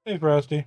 Hey, Frosty.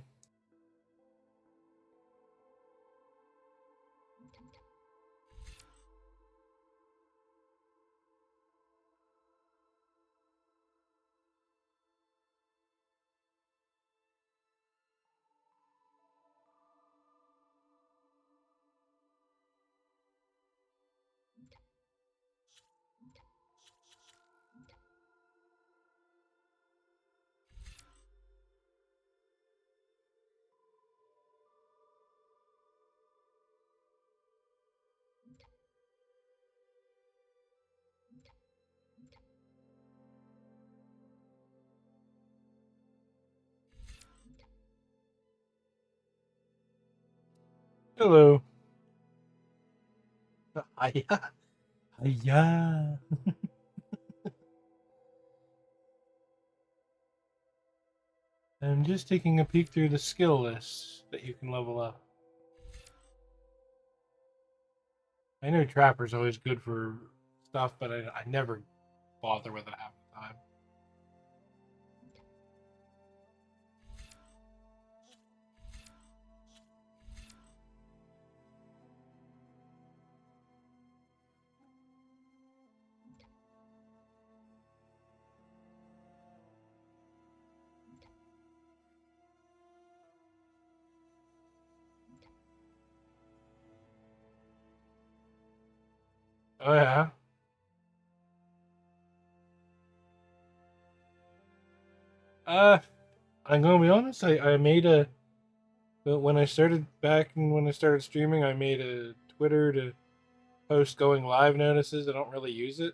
Hello. Hiya. Hiya. I'm just taking a peek through the skill list that you can level up. I know Trapper's always good for stuff, but I never bother with it half the time. Oh, yeah. Uh, I'm gonna be honest. I made a. But when I started back and when I started streaming, I made a Twitter to post going live notices. I don't really use it.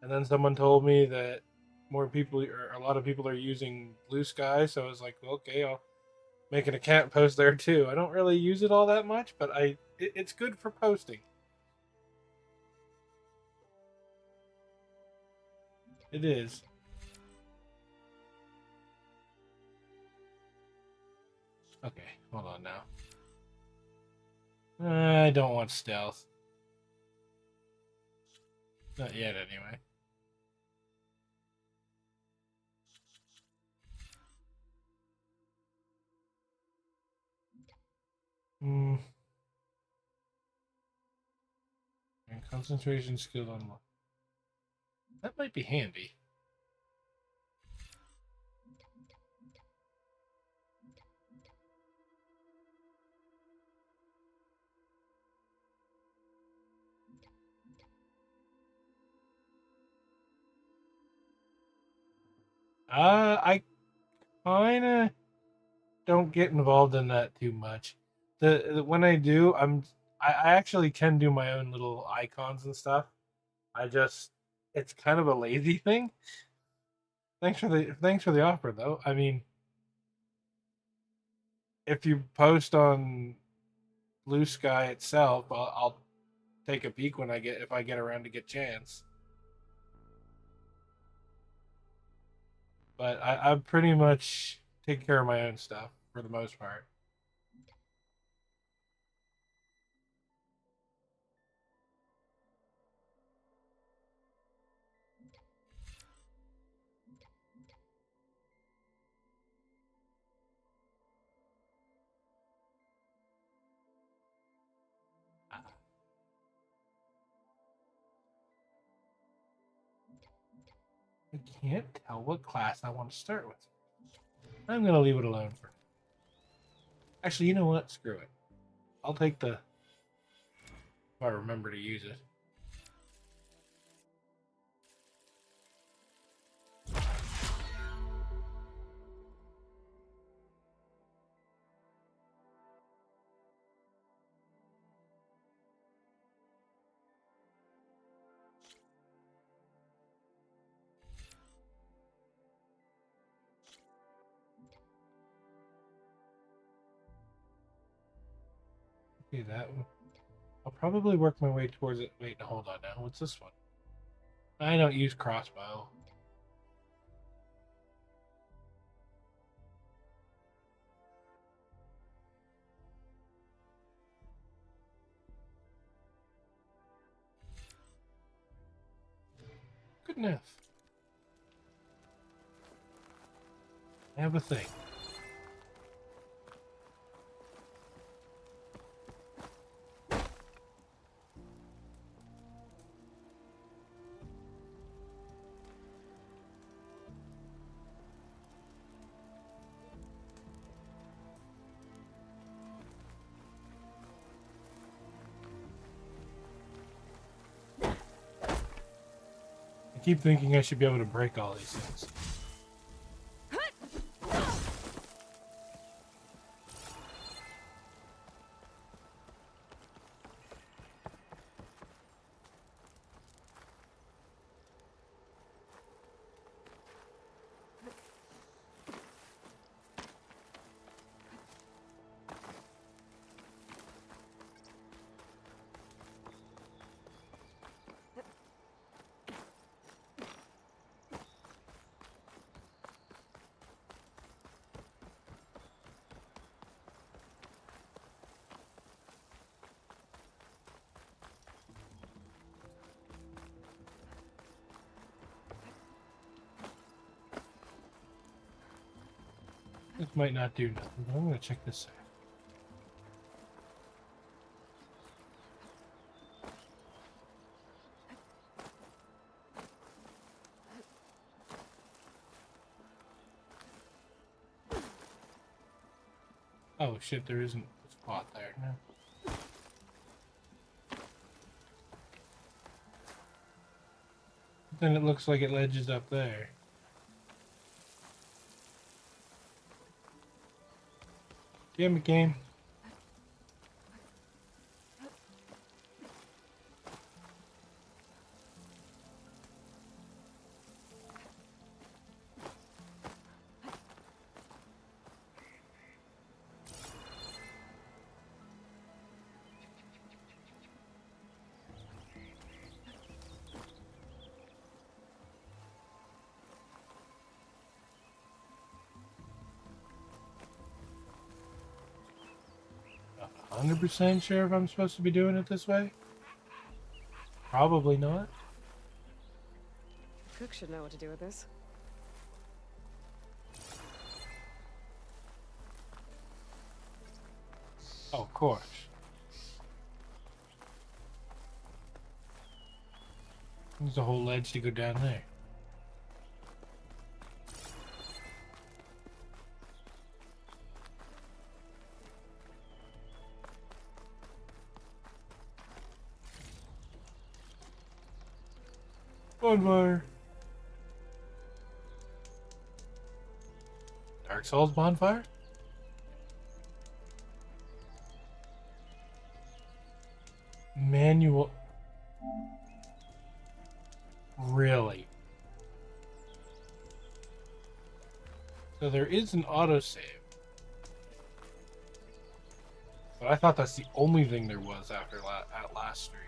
And then someone told me that more people or a lot of people are using Blue Sky, so I was like, well, okay, I'll make an account post there too. I don't really use it all that much, but it's good for posting. It is. Okay, hold on now. I don't want stealth. Not yet, anyway. Hmm. And concentration skill unlock. That might be handy. I kind of don't get involved in that too much. The when I do, I actually can do my own little icons and stuff. I just it's kind of a lazy thing. Thanks for the offer though. I mean, if you post on Blue Sky itself, I'll take a peek when I get if I get around to get chance. But I pretty much take care of my own stuff for the most part. I can't tell what class I want to start with. I'm gonna leave it alone for. Actually, you know what? Screw it. I'll take the. If I remember to use it. Okay, that one. I'll probably work my way towards it. Wait, hold on now. What's this one? I don't use crossbow. Good enough. I have a thing. keep thinking I should be able to break all these things. This might not do nothing, but I'm gonna check this out. Oh shit, there isn't a spot there now. Then it looks like it ledges up there. Damn it, game. Not 100% sure if I'm supposed to be doing it this way. Probably not. Cook should know what to do with this. Oh, of course. There's a whole ledge to go down there. Bonfire. Dark Souls bonfire? Manual. Really? So there is an autosave. But I thought that's the only thing there was after at last stream.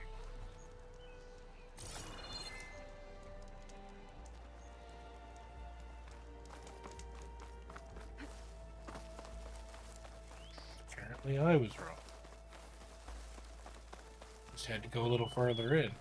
Apparently I was wrong. Just had to go a little further in.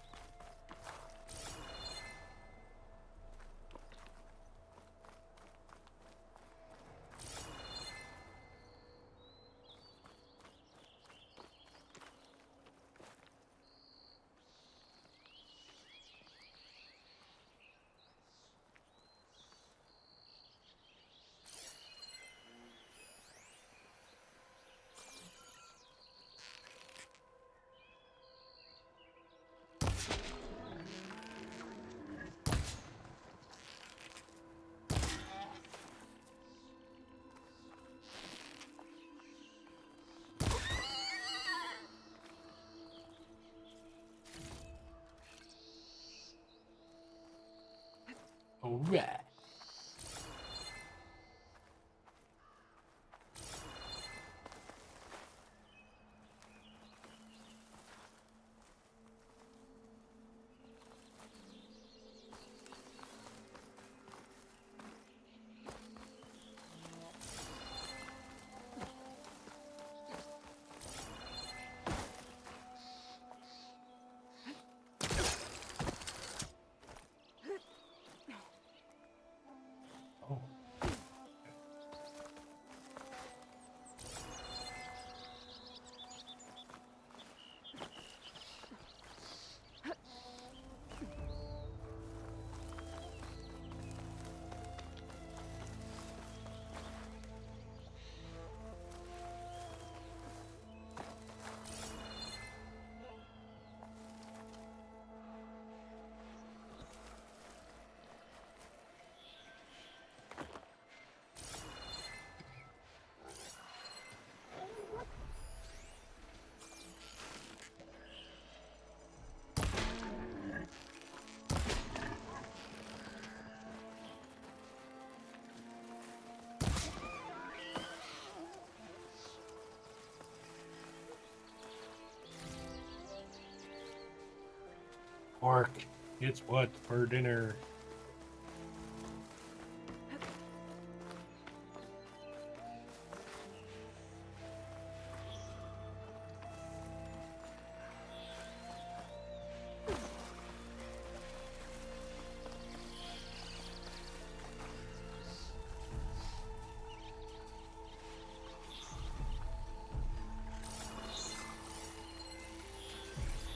Alright. Pork. It's what for dinner?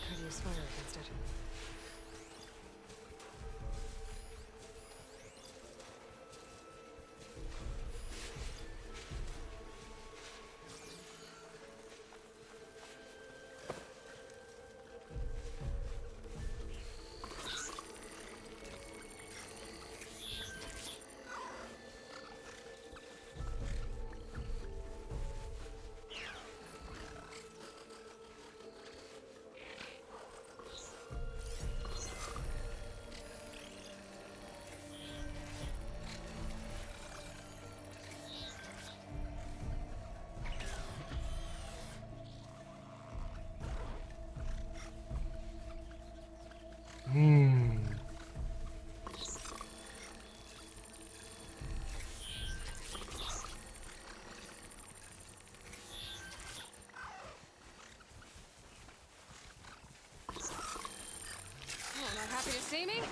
How do you swear against it? Mmm. Oh, not happy to see me?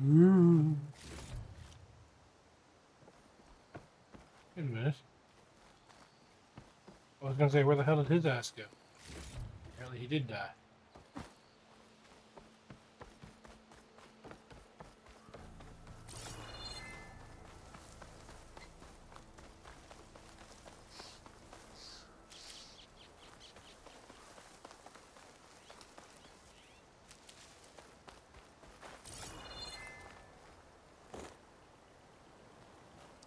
Ooh. Wait a minute. I was gonna say, where the hell did his ass go? Apparently he did die.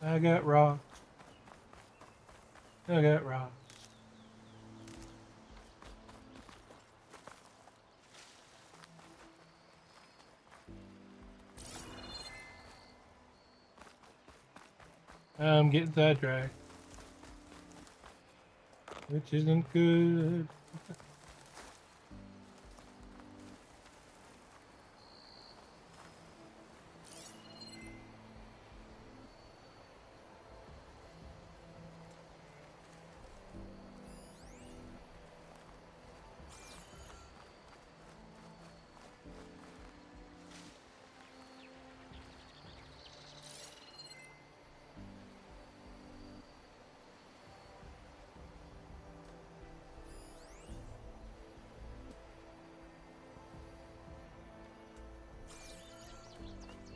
I got rocks. I got rocks. I'm getting sidetracked, which isn't good.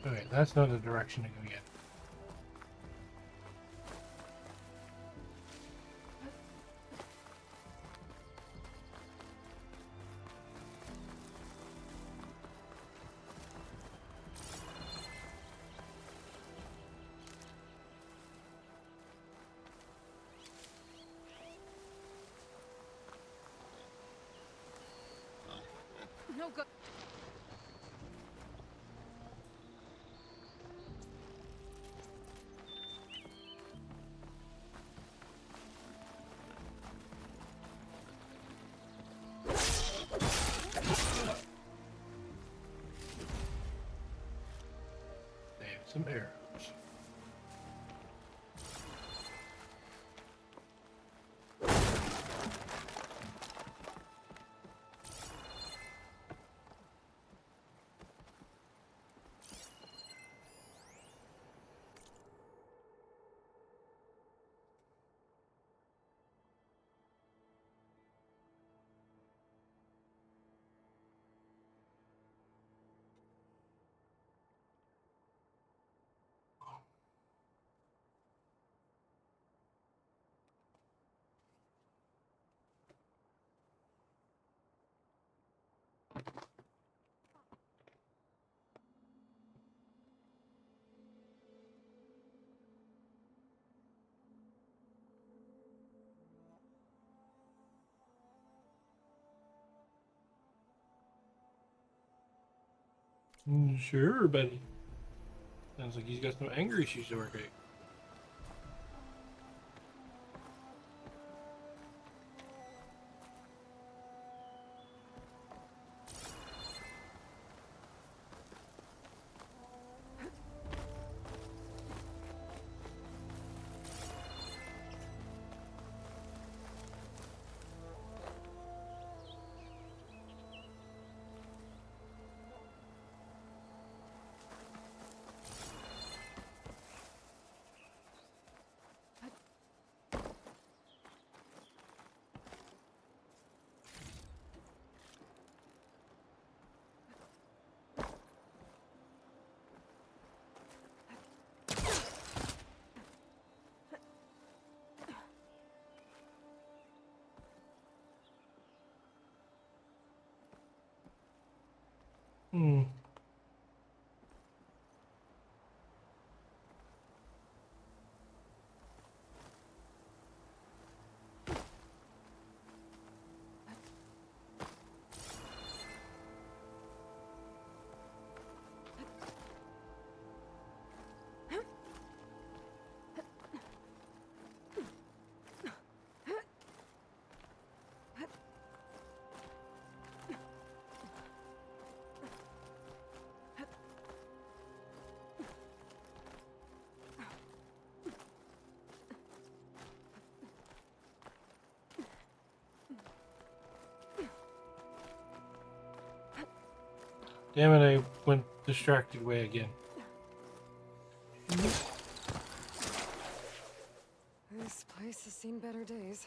Okay, that's not the direction to go yet. No good. Save some arrows. Sure, buddy. Sounds like he's got some anger issues to work out. Hmm. Damn it, I went distracted way again. This place has seen better days.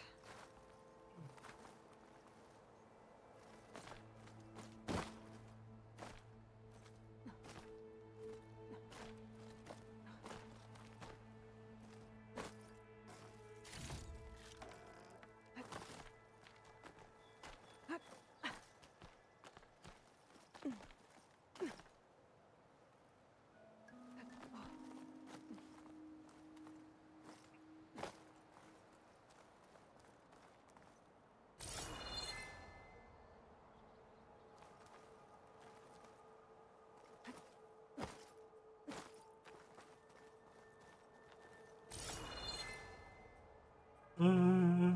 Mm.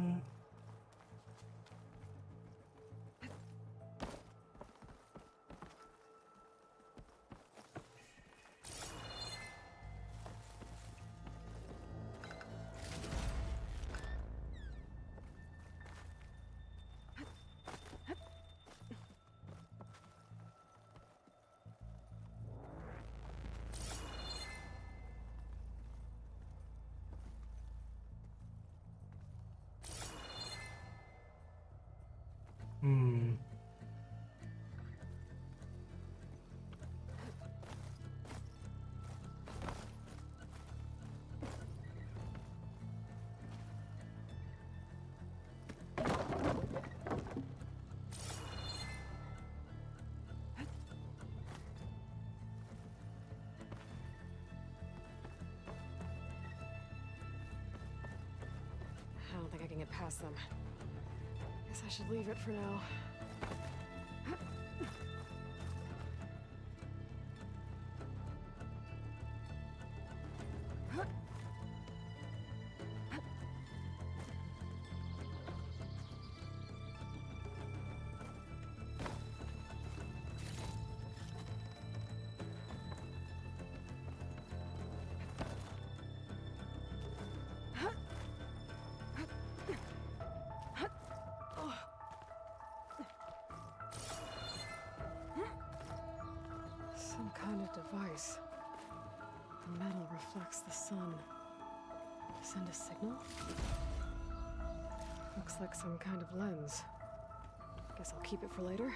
Hmm. I don't think I can get past them. Guess I should leave it for now. Some kind of device. The metal reflects the sun. Send a signal? Looks like some kind of lens. Guess I'll keep it for later.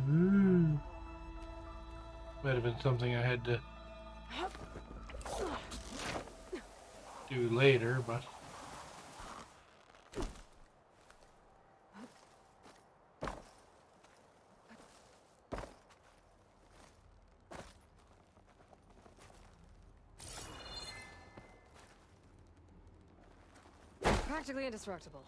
Ooh. Might have been something I had to do later, but Practically indestructible.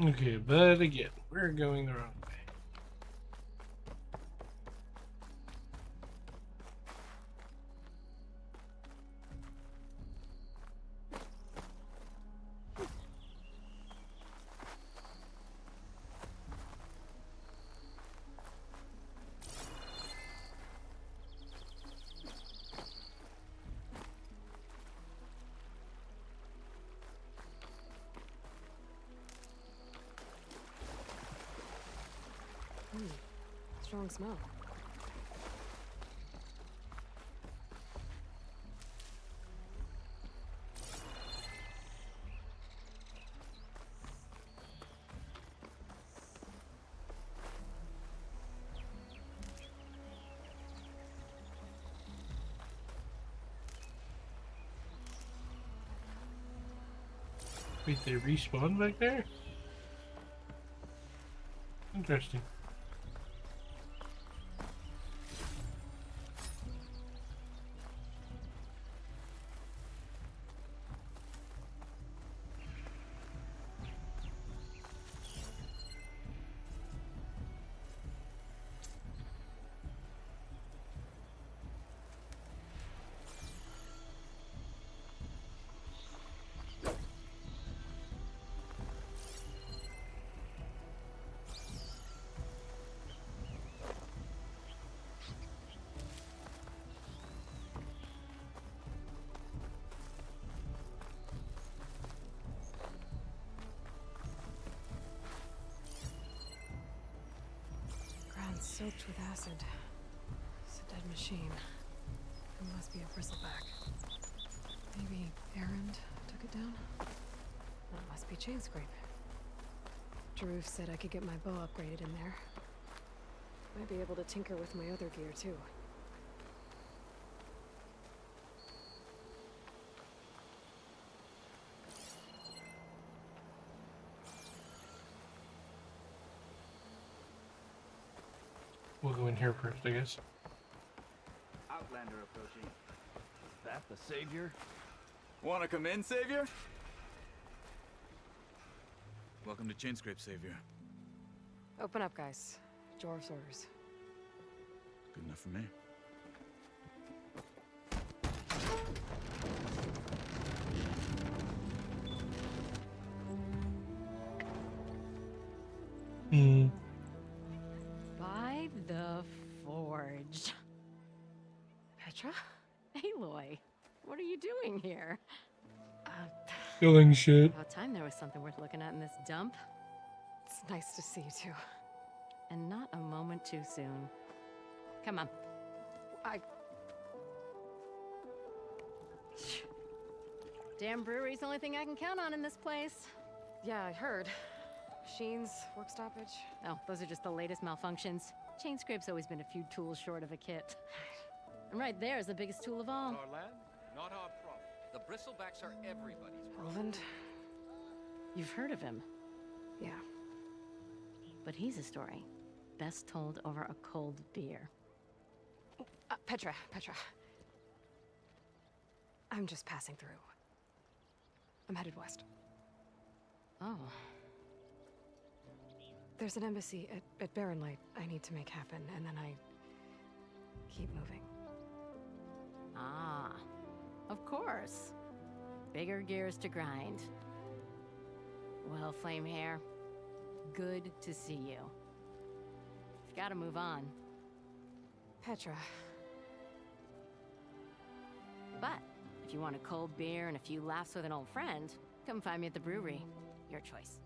Okay, but again, we're going the wrong way. Strong smell. Wait, they respawn back there? Interesting. Ground soaked with acid. It's a dead machine. It must be a bristleback. Maybe Errand took it down? That must be chain scrape. Drew said I could get my bow upgraded in there. Might be able to tinker with my other gear too. We'll go in here first, I guess. Outlander approaching. Is that the Savior? Wanna come in, Savior? Welcome to Chainscrape, Savior. Open up, guys. Jorv's orders. Good enough for me. By the Forge. Petra? Aloy, what are you doing here? Killing shit. About time there was something worth looking at in this dump. It's nice to see you too. And not a moment too soon. Come on. Damn brewery's the only thing I can count on in this place. Yeah, I heard. Machines, work stoppage. Oh, those are just the latest malfunctions. Chainscrape's always been a few tools short of a kit. And right there is the biggest tool of all. Our land, not our problem. The bristlebacks are everybody's problem. Roland? You've heard of him, Yeah. but he's a story best told over a cold beer. Petra. I'm just passing through. I'm headed west. Oh, There's an embassy at Barren Light I need to make happen, and then I keep moving. ah, of course. Bigger gears to grind. Well, Flame Hair, good to see you. You've got to move on. Petra. But if you want a cold beer and a few laughs with an old friend, come find me at the brewery. Your choice.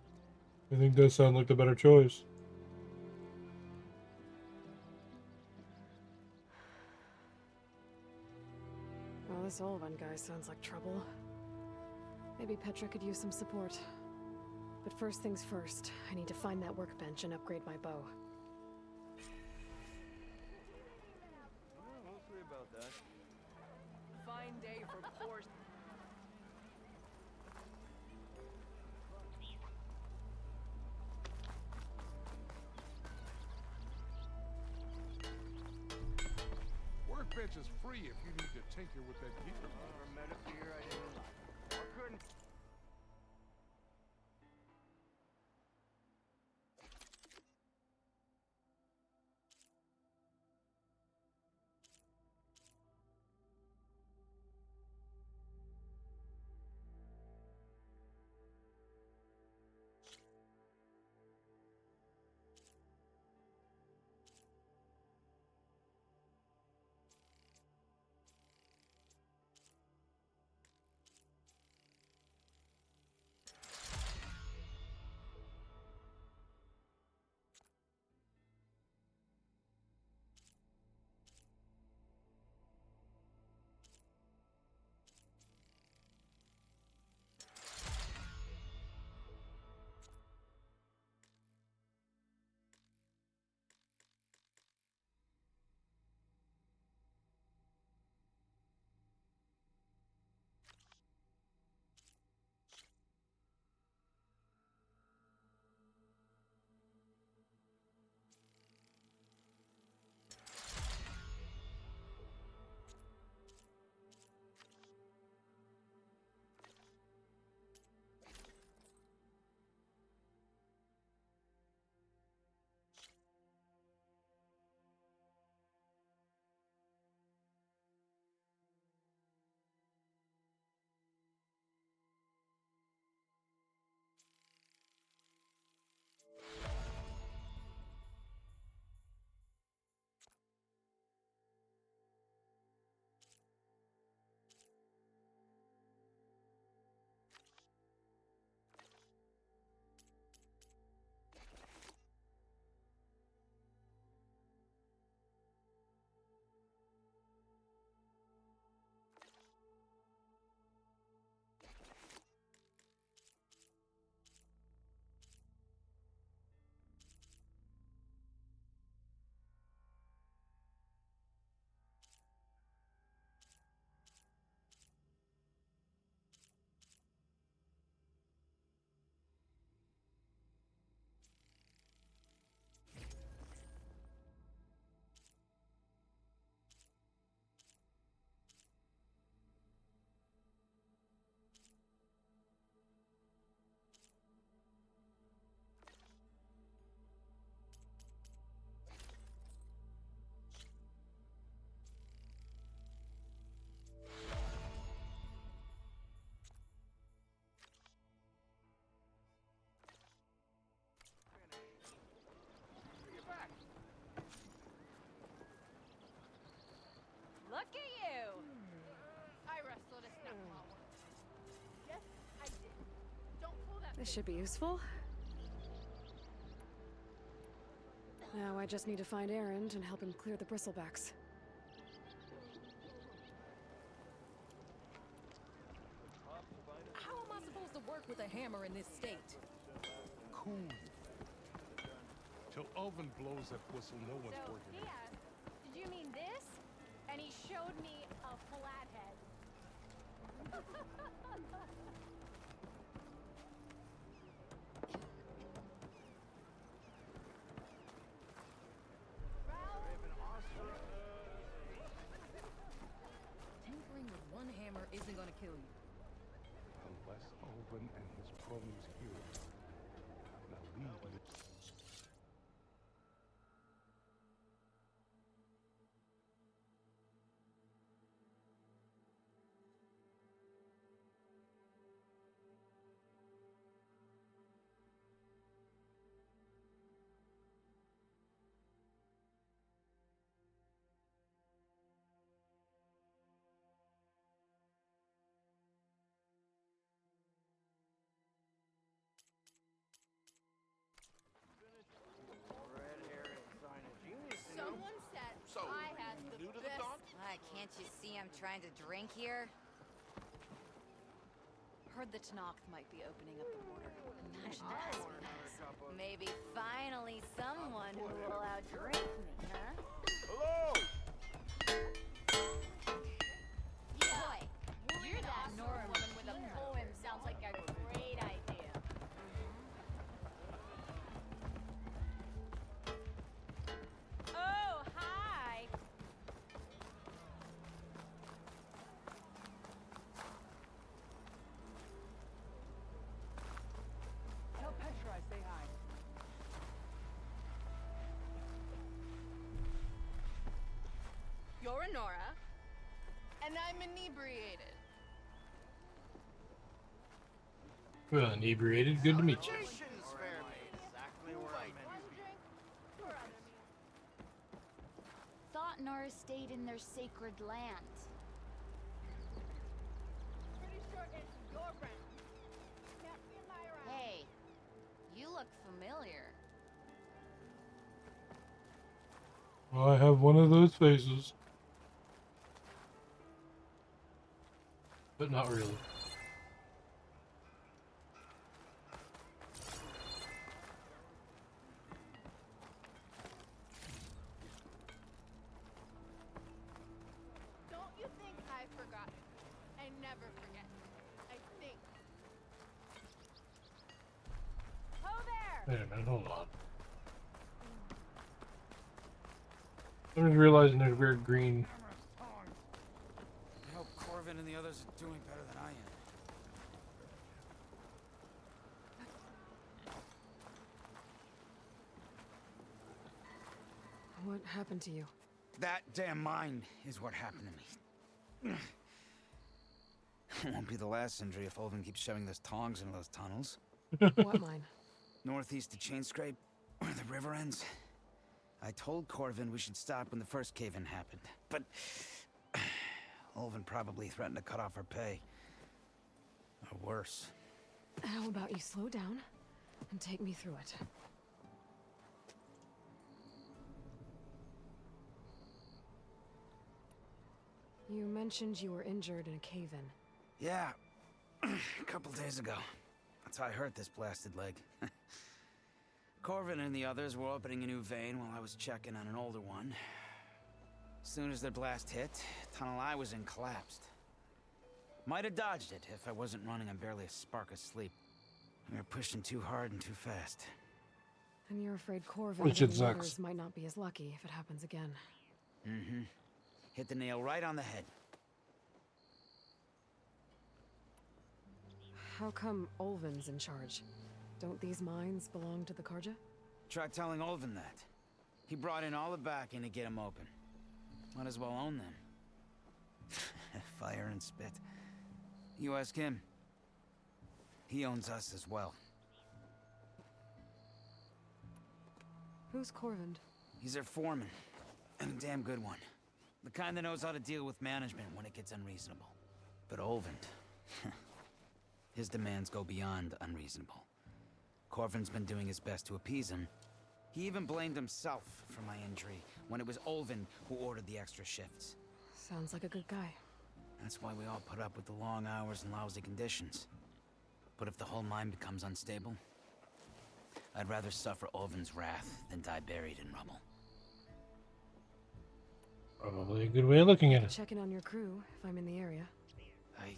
I think that sounds like the better choice. Well, this Olvan guy sounds like trouble. Maybe Petra could use some support. But first things first, I need to find that workbench and upgrade my bow. Mostly about that. Fine day for poor storage is free if you need to tinker with that gear. Never met a beer I didn't like. Or couldn't. Look at you! I wrestled a snap. Yes, I did. Don't pull that. This should be useful. Now I just need to find Erend and help him clear the bristlebacks. How am I supposed to work with a hammer in this state? Cool. Till Oven blows that whistle, no one's So working. he asked, "Did you mean this?" And he showed me a flathead. Tinkering with one hammer isn't gonna kill you. Unless Oven and his cronies hear it. Now leave me. Red hair sign of genius. Someone said I had the best. Why, can't you see I'm trying to drink here? Heard the Tanakh might be opening up the border. Imagine I that. want another cup of. Maybe finally someone who will outdrink me, huh? Hello! Yeah. Boy, you're that Nora woman with a poem. Sounds like a great idea. Oh, hi. Nora Nora, and I'm inebriated. Well, inebriated. Good to meet you. Exactly where I meant. One drink for other meals. Thought Nora stayed in their sacred land. Pretty sure it's your friend. Can't be in my around. Hey, you look familiar. I have one of those faces. But not really. Don't you think I've forgotten? I never forget. I think. Ho there! Wait a minute, hold on. I'm just realizing there's weird green. I hope Corvin and the others are doing better than I am. What happened to you? That damn mine is what happened to me. It won't be the last injury if Olvin keeps shoving those tongs into those tunnels. What mine? Northeast of Chainscrape, where the river ends. I told Corvin we should stop when the first cave-in happened, but Olvin probably threatened to cut off our pay. Or worse. How about you slow down and take me through it? You mentioned you were injured in a cave-in. Yeah, a couple days ago. That's how I hurt this blasted leg. Corvin and the others were opening a new vein while I was checking on an older one. As soon as their blast hit, the tunnel I was in collapsed. Might have dodged it if I wasn't running on barely a spark of sleep. We were pushing too hard and too fast. And you're afraid Corvin Which and it the sucks. others might not be as lucky if it happens again. Mm-hmm. Hit the nail right on the head. How come Olvin's in charge? Don't these mines belong to the Karja? Try telling Olvin that. He brought in all the backing to get them open. Might as well own them. Fire and spit. You ask him. He owns us as well. Who's Corvin? He's their foreman. And a damn good one. The kind that knows how to deal with management when it gets unreasonable. But Olvin... his demands go beyond unreasonable. Corvin's been doing his best to appease him. He even blamed himself for my injury when it was Olvin who ordered the extra shifts. Sounds like a good guy. That's why we all put up with the long hours and lousy conditions. But if the whole mine becomes unstable, I'd rather suffer Olvin's wrath than die buried in rubble. Probably a good way of looking at it. Check in on your crew if I'm in the area. I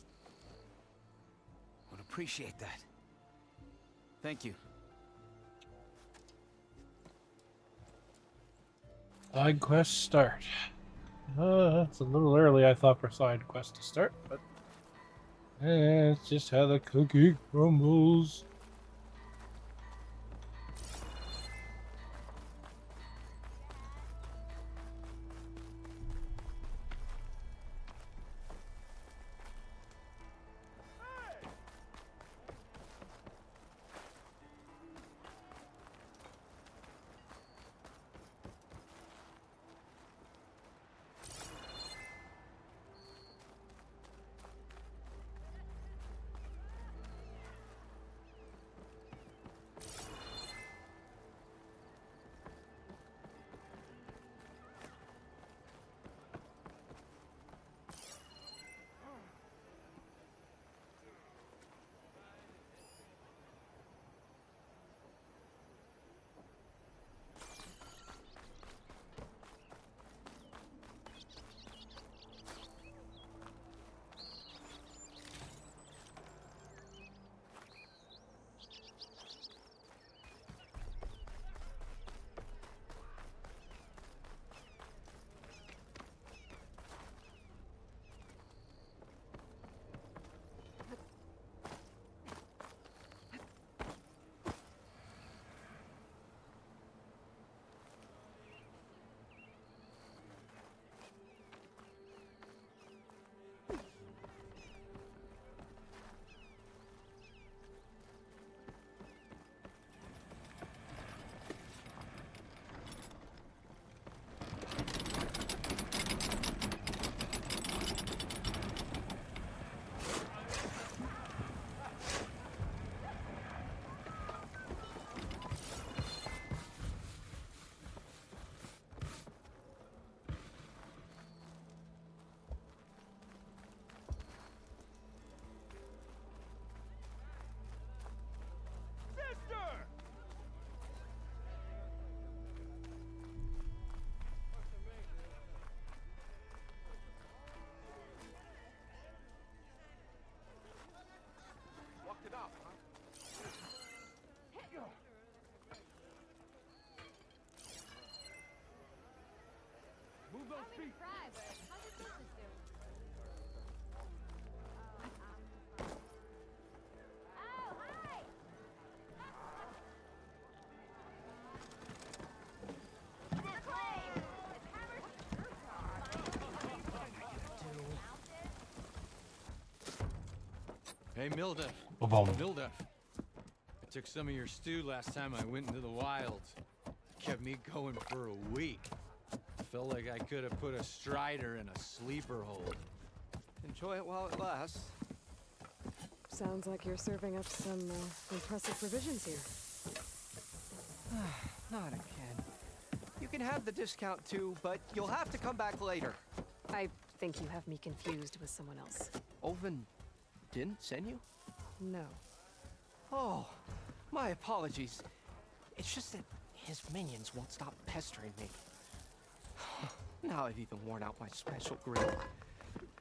would appreciate that. Thank you. Side quest start. It's a little early, I thought, for side quest to start, but it's just how the cookie crumbles. we try, but how's your business doing? Oh, hi! Hey, Milda. Boom. Milda. I took some of your stew last time I went into the wilds. Kept me going for a week. Felt like I could have put a strider in a sleeper hold. Enjoy it while it lasts. Sounds like you're serving up some impressive provisions here. Not again. You can have the discount too, but you'll have to come back later. I think you have me confused with someone else. Olvin didn't send you? No. Oh, my apologies. It's just that his minions won't stop pestering me. Now I've even worn out my special grill.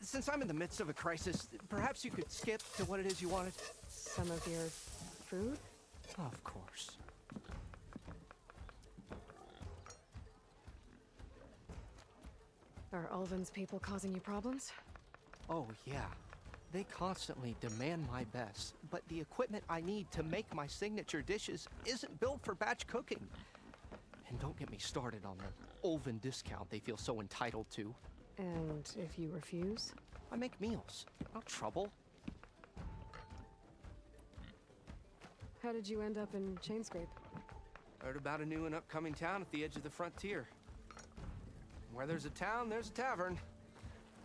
Since I'm in the midst of a crisis, perhaps you could skip to what it is you wanted? Some of your food? Of course. Are Ulvin's people causing you problems? Oh, yeah. They constantly demand my best, but the equipment I need to make my signature dishes isn't built for batch cooking. And don't get me started on the Ulvin discount they feel so entitled to. And if you refuse? I make meals, not trouble. How did you end up in Chainscrape? Heard about a new and upcoming town at the edge of the frontier. Where there's a town, there's a tavern.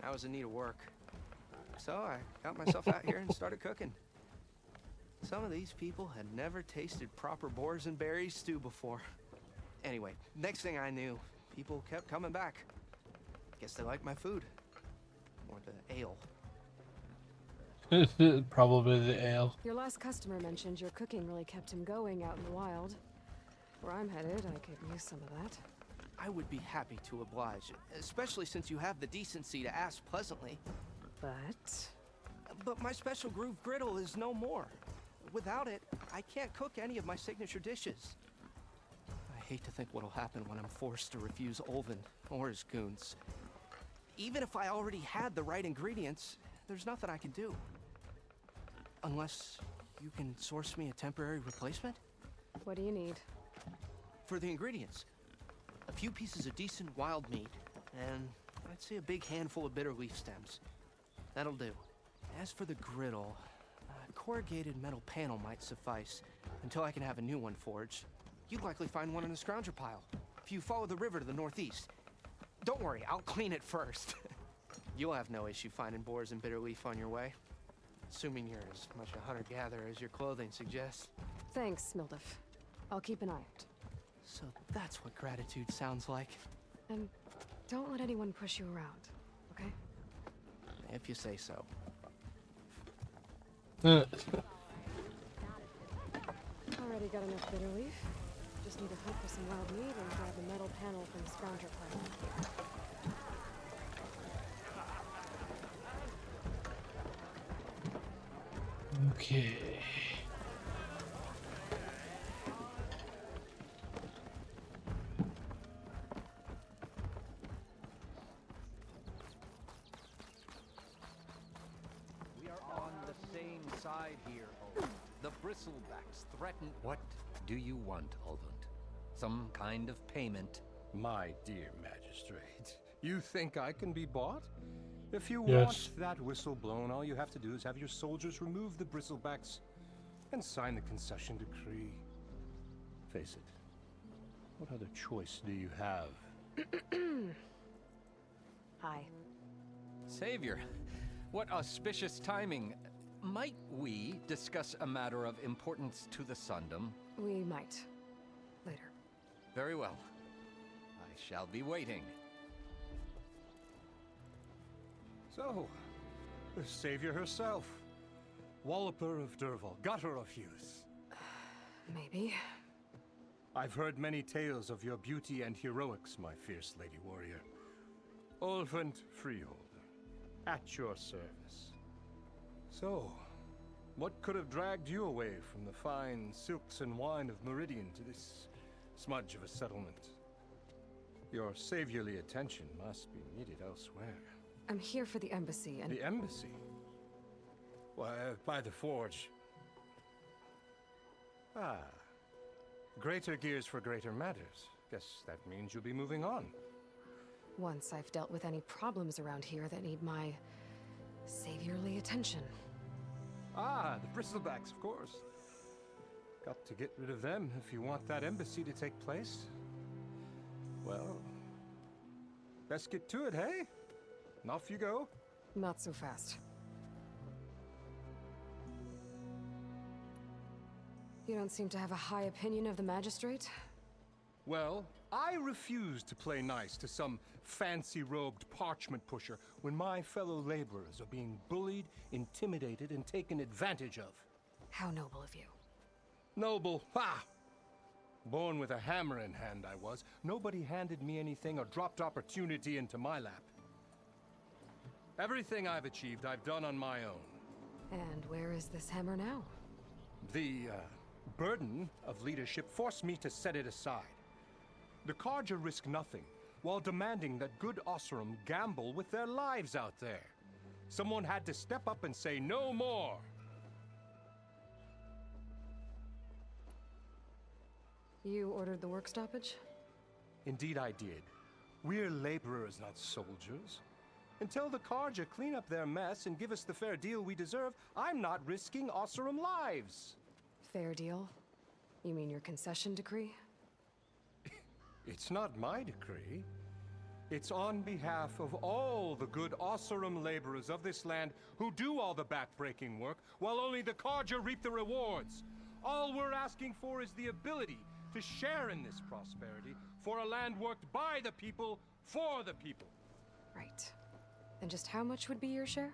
I was in need of work. So I got myself out here and started cooking. Some of these people had never tasted proper boars and berries stew before. Anyway, next thing I knew, people kept coming back. Guess they liked my food. Or the ale. Probably the ale. Your last customer mentioned your cooking really kept him going out in the wild. Where I'm headed, I could use some of that. I would be happy to oblige, especially since you have the decency to ask pleasantly. But my special groove griddle is no more. Without it, I can't cook any of my signature dishes. I hate to think what'll happen when I'm forced to refuse Ulvin or his goons. Even if I already had the right ingredients, there's nothing I can do. Unless you can source me a temporary replacement? What do you need? For the ingredients, a few pieces of decent wild meat, and I'd say a big handful of bitter leaf stems. That'll do. As for the griddle, a corrugated metal panel might suffice until I can have a new one forged. You'd likely find one in a scrounger pile if you follow the river to the northeast. Don't worry, I'll clean it first. You'll have no issue finding boars and bitter leaf on your way. Assuming you're as much a hunter-gatherer as your clothing suggests. Thanks, Mildif. I'll keep an eye out. So that's what gratitude sounds like. And don't let anyone push you around, okay? If you say so. Already got enough bitter leaf. Just need to hunt for some wild meat and grab the metal panel from the scrounger pile. Okay. We are on the same side here, Ulvund. The bristlebacks threaten. What do you want, Ulvund? Some kind of payment? My dear magistrate, you think I can be bought? If you Yes. want that whistle blown, all you have to do is have your soldiers remove the bristlebacks and sign the concession decree. Face it, what other choice do you have? Hi. Savior, what auspicious timing. Might we discuss a matter of importance to the Sundom? We might. Later. Very well. I shall be waiting. So, the savior herself. Walloper of Derval, gutter of youth. Maybe. I've heard many tales of your beauty and heroics, my fierce lady warrior. Ulvund Freeholder, at your service. So, what could have dragged you away from the fine silks and wine of Meridian to this smudge of a settlement? Your saviorly attention must be needed elsewhere. I'm here for the embassy and... The embassy? Why, by the forge. Ah. Greater gears for greater matters. Guess that means you'll be moving on. Once I've dealt with any problems around here that need my saviorly attention. Ah, the bristlebacks, of course. Got to get rid of them if you want that embassy to take place. Well, best get to it, hey? And off you go. Not so fast. You don't seem to have a high opinion of the magistrate? Well, I refuse to play nice to some fancy-robed parchment pusher when my fellow laborers are being bullied, intimidated, and taken advantage of. How noble of you. Noble? Ha! Born with a hammer in hand, I was. Nobody handed me anything or dropped opportunity into my lap. Everything I've achieved, I've done on my own. And where is this hammer now? The, burden of leadership forced me to set it aside. The Carja risk nothing, while demanding that good Osseram gamble with their lives out there. Someone had to step up and say no more. You ordered the work stoppage? Indeed I did. We're laborers, not soldiers. Until the Carja clean up their mess and give us the fair deal we deserve, I'm not risking Osseram lives. Fair deal? You mean your concession decree? It's not my decree. It's on behalf of all the good Osseram laborers of this land who do all the back-breaking work, while only the Carja reap the rewards. All we're asking for is the ability to share in this prosperity for a land worked by the people, for the people. Right. And just how much would be your share?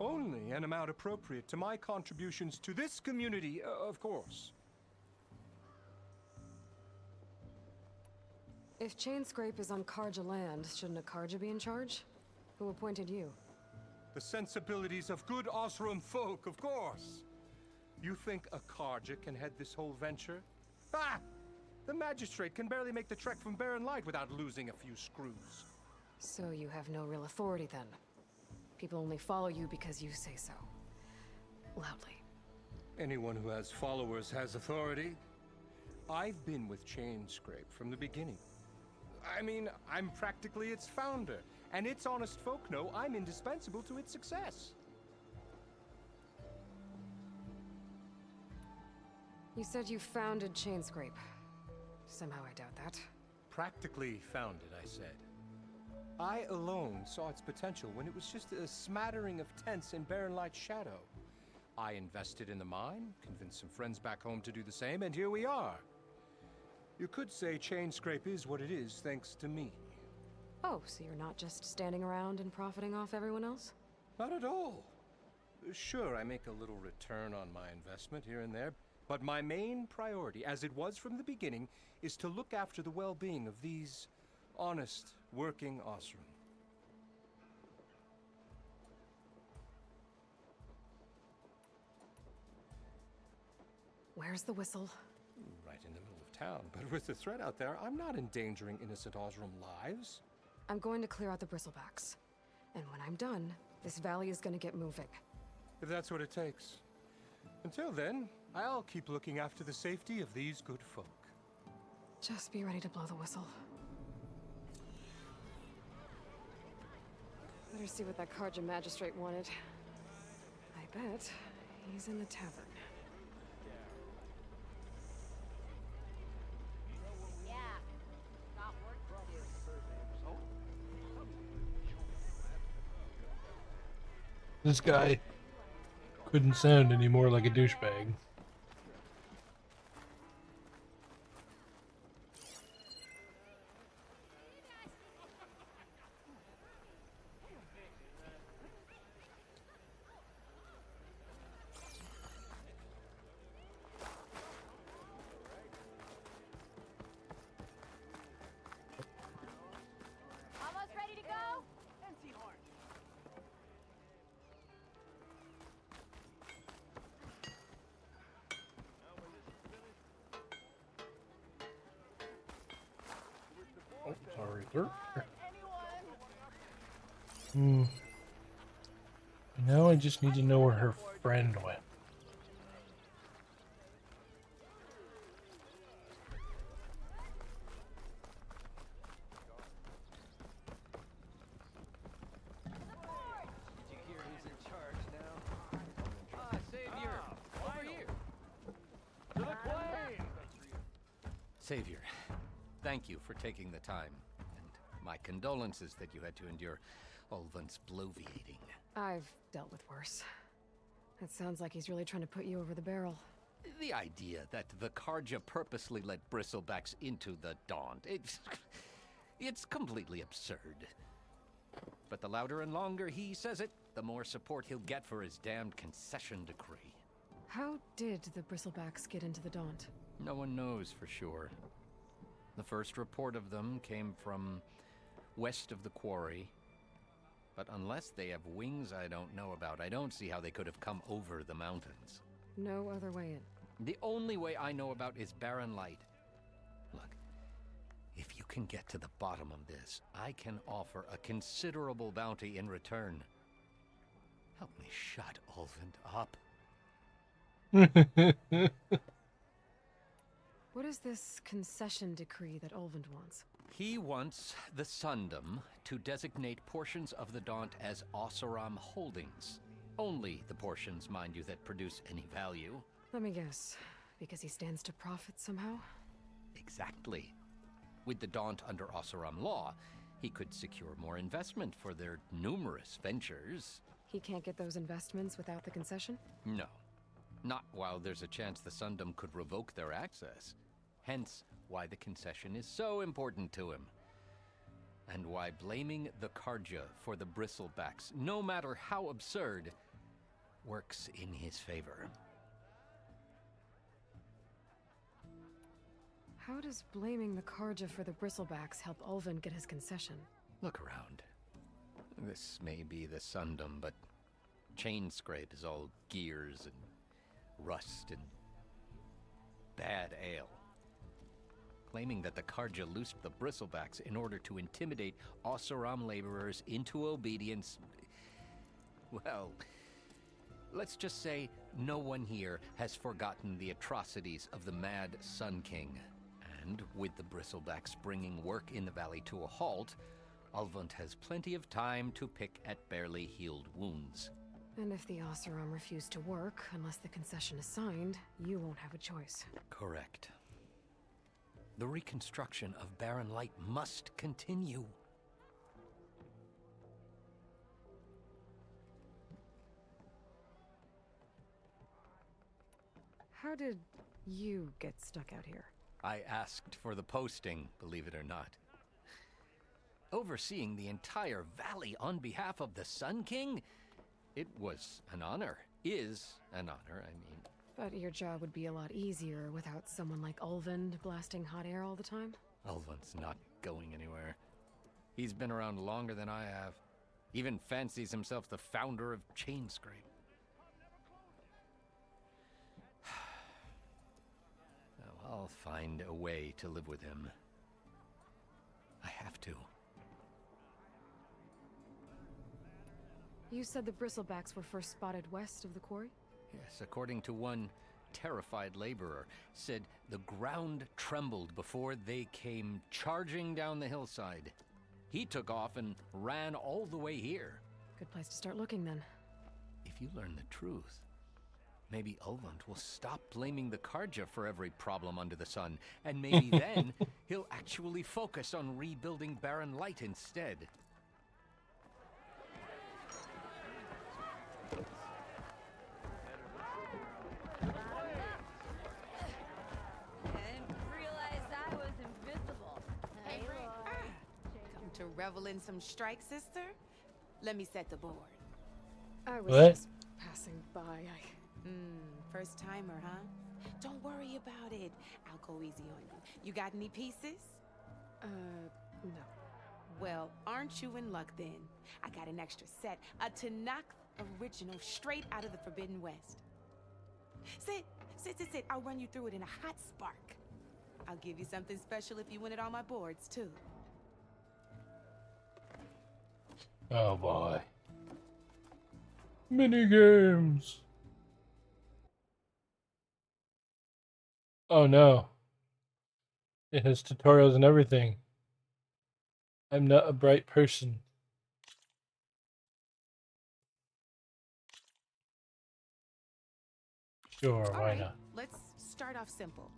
Only an amount appropriate to my contributions to this community, of course. If Chainscrape is on Carja land, shouldn't a Carja be in charge? Who appointed you? The sensibilities of good Osseram folk, of course. You think a Carja can head this whole venture? Ah! The magistrate can barely make the trek from Barren Light without losing a few screws. So you have no real authority then? People only follow you because you say so. Loudly. Anyone who has followers has authority. I've been with Chainscrape from the beginning. I mean, I'm practically its founder, and its honest folk know I'm indispensable to its success. You said you founded Chainscrape. Somehow I doubt that. Practically founded, I said. I alone saw its potential when it was just a smattering of tents in Barren Light's shadow. I invested in the mine, convinced some friends back home to do the same, and here we are. You could say Chainscrape is what it is thanks to me. Oh, so you're not just standing around and profiting off everyone else? Not at all. Sure, I make a little return on my investment here and there, but my main priority, as it was from the beginning, is to look after the well-being of these honest, working Osseram. Where's the whistle? Right in the middle of town, but with the threat out there, I'm not endangering innocent Osseram lives. I'm going to clear out the bristlebacks. And when I'm done, this valley is going to get moving. If that's what it takes. Until then, I'll keep looking after the safety of these good folk. Just be ready to blow the whistle. Better see what that Carja magistrate wanted. I bet he's in the tavern. Yeah, got work to do. This guy couldn't sound any more like a douchebag. Almost ready to go? Empty horn. Now I just need to know where her friend went. Did you hear who's in charge now? Savior! Over here! To the plane! Savior, thank you for taking the time. And my condolences that you had to endure Ulvund's bloviating. I've dealt with worse. It sounds like he's really trying to put you over the barrel. The idea that the Karja purposely let bristlebacks into the Daunt, it's completely absurd. But the louder and longer he says it, the more support he'll get for his damned concession decree. How did the Bristlebacks get into the Daunt? No one knows for sure. The first report of them came from west of the quarry. But unless they have wings I don't know about, I don't see how they could have come over the mountains. No other way in. The only way I know about is Barren Light. Look, if you can get to the bottom of this, I can offer a considerable bounty in return. Help me shut Ulvund up. What is this concession decree that Ulvund wants? He wants the Sundom to designate portions of the Daunt as Oseram holdings. Only the portions, mind you, that produce any value. Let me guess. Because he stands to profit somehow? Exactly. With the Daunt under Oseram law, he could secure more investment for their numerous ventures. He can't get those investments without the concession? No. Not while there's a chance the Sundom could revoke their access. Hence, why the concession is so important to him. And why blaming the Karja for the bristlebacks, no matter how absurd, works in his favor. How does blaming the Karja for the Bristlebacks help Ulvund get his concession? Look around. This may be the Sundom, but Chainscrape is all gears and rust and bad ale. Claiming that the Karja loosed the Bristlebacks in order to intimidate Oseram laborers into obedience. Well, let's just say no one here has forgotten the atrocities of the Mad Sun King. And with the Bristlebacks bringing work in the valley to a halt, Ulvund has plenty of time to pick at barely healed wounds. And if the Oseram refuse to work, unless the concession is signed, you won't have a choice. Correct. The reconstruction of Barren Light must continue. How did you get stuck out here? I asked for the posting, believe it or not. Overseeing the entire valley on behalf of the Sun King? It was an honor. Is an honor, I mean. But your job would be a lot easier without someone like Ulvund blasting hot air all the time? Ulvund's not going anywhere. He's been around longer than I have. Even fancies himself the founder of Chainscrape. I'll find a way to live with him. I have to. You said the Bristlebacks were first spotted west of the quarry? Yes, according to one terrified laborer, said the ground trembled before they came charging down the hillside. He took off and ran all the way here. Good place to start looking, then. If you learn the truth, maybe Ulvund will stop blaming the Karja for every problem under the sun, and maybe then he'll actually focus on rebuilding Barren Light instead. Revel in some strike, sister? Let me set the board. I was What? just passing by. First timer, huh? Don't worry about it. I'll go easy on you. You got any pieces? No. Well, aren't you in luck then? I got an extra set, a Tanakh original straight out of the Forbidden West. Sit. I'll run you through it in a hot spark. I'll give you something special if you win it on my boards, too. Oh boy. Mini games. Oh no. It has tutorials and everything. I'm not a bright person. Sure, All why right, not? let's start off simple.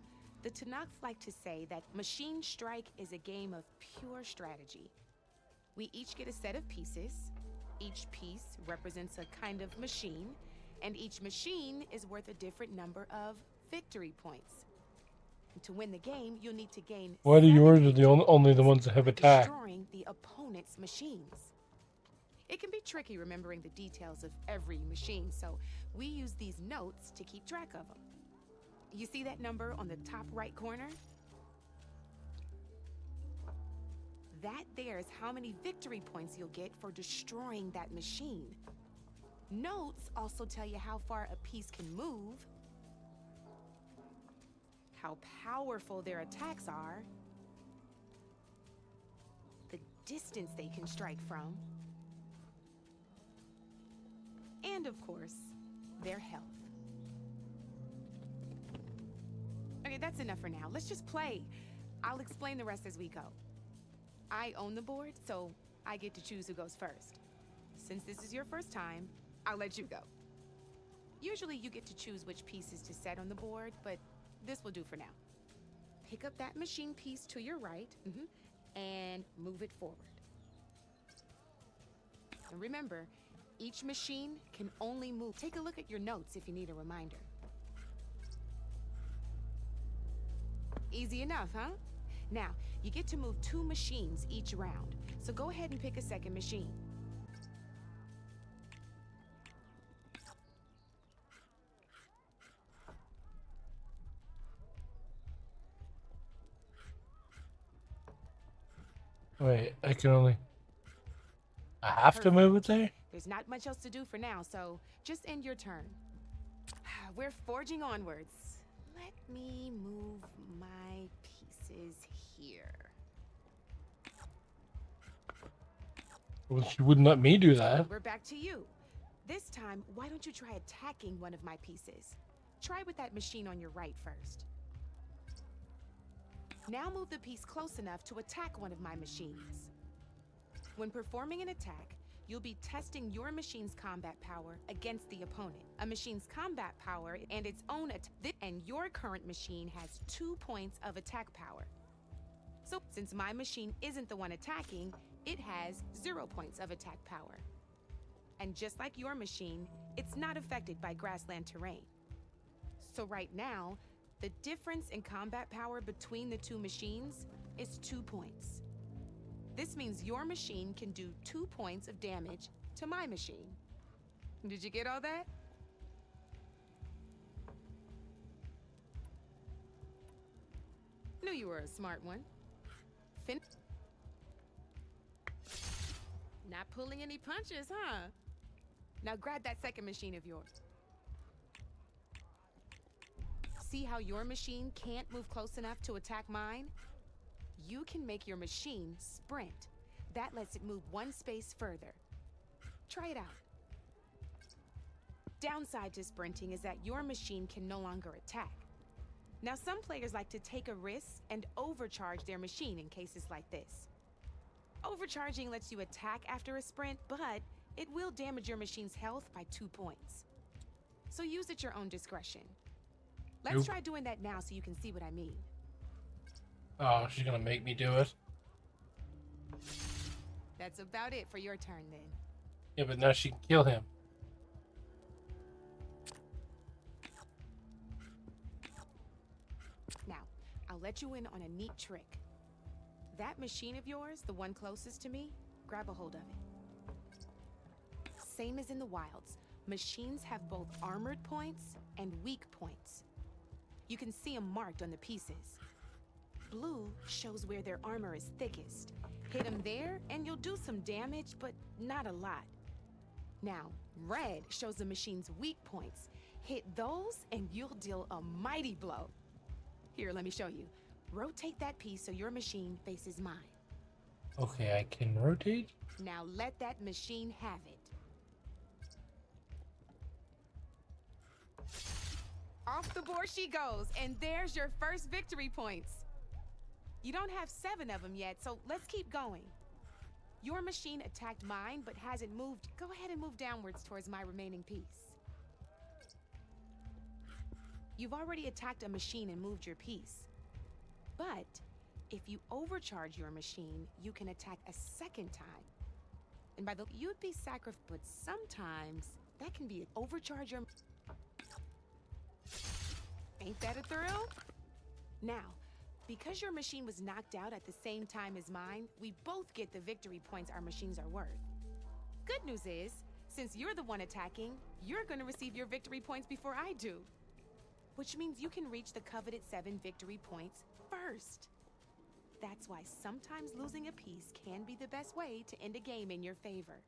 The Tanakh like to say that Machine Strike is a game of pure strategy. We each get a set of pieces. Each piece represents a kind of machine, and each machine is worth a different number of victory points. And to win the game, you'll need to gain. Why do 7 yours are the victory only the points ones that have by attack? destroying the opponent's machines. It can be tricky remembering the details of every machine, so we use these notes to keep track of them. You see that number on the top right corner? That there is how many victory points you'll get for destroying that machine. Notes also tell you how far a piece can move, how powerful their attacks are, the distance they can strike from, and of course, their health. Okay, that's enough for now. Let's just play. I'll explain the rest as we go. I own the board, so I get to choose who goes first. Since this is your first time, I'll let you go. Usually you get to choose which pieces to set on the board, but this will do for now. Pick up that machine piece to your right, and move it forward. And remember, each machine can only move. Take a look at your notes if you need a reminder. Easy enough, huh? Now, you get to move 2 machines each round, so go ahead and pick a second machine. Wait, I can only... I have to move it there? There's not much else to do for now, so just end your turn. We're forging onwards. Let me move my pieces here. Well, she wouldn't let me do that. We're back to you. This time, why don't you try attacking one of my pieces? Try with that machine on your right first. Now move the piece close enough to attack one of my machines. When performing an attack, you'll be testing your machine's combat power against the opponent. A machine's combat power and its own attack, and your current machine has 2 points of attack power. So, since my machine isn't the one attacking, it has 0 points of attack power. And just like your machine, it's not affected by grassland terrain. So right now, the difference in combat power between the 2 machines is 2 points. This means your machine can do 2 points of damage to my machine. Did you get all that? Knew you were a smart one. Not pulling any punches, huh? Now grab that second machine of yours. See how your machine can't move close enough to attack mine? You can make your machine sprint. That lets it move 1 space further. Try it out. Downside to sprinting is that your machine can no longer attack. Now, some players like to take a risk and overcharge their machine in cases like this. Overcharging lets you attack after a sprint, but it will damage your machine's health by 2 points. So use at your own discretion. Let's try doing that now so you can see what I mean. Oh, she's gonna make me do it? That's about it for your turn, then. Yeah, but now she can kill him. Now, I'll let you in on a neat trick. That machine of yours, the one closest to me, grab a hold of it. Same as in the wilds, machines have both armored points and weak points. You can see them marked on the pieces. Blue shows where their armor is thickest. Hit them there, and you'll do some damage, but not a lot. Now, red shows the machine's weak points. Hit those, and you'll deal a mighty blow. Here, let me show you. Rotate that piece so your machine faces mine. Okay, I can rotate. Now let that machine have it. Off the board she goes, and there's your first victory points. You don't have 7 of them yet, so let's keep going. Your machine attacked mine, but hasn't moved. Go ahead and move downwards towards my remaining piece. You've already attacked a machine and moved your piece. But if you overcharge your machine, you can attack a second time. And by the you'd be sacrificed, but sometimes that can be overcharge your. Ain't that a thrill? Now, because your machine was knocked out at the same time as mine, we both get the victory points our machines are worth. Good news is, since you're the one attacking, you're gonna receive your victory points before I do. Which means you can reach the coveted 7 victory points first. That's why sometimes losing a piece can be the best way to end a game in your favor.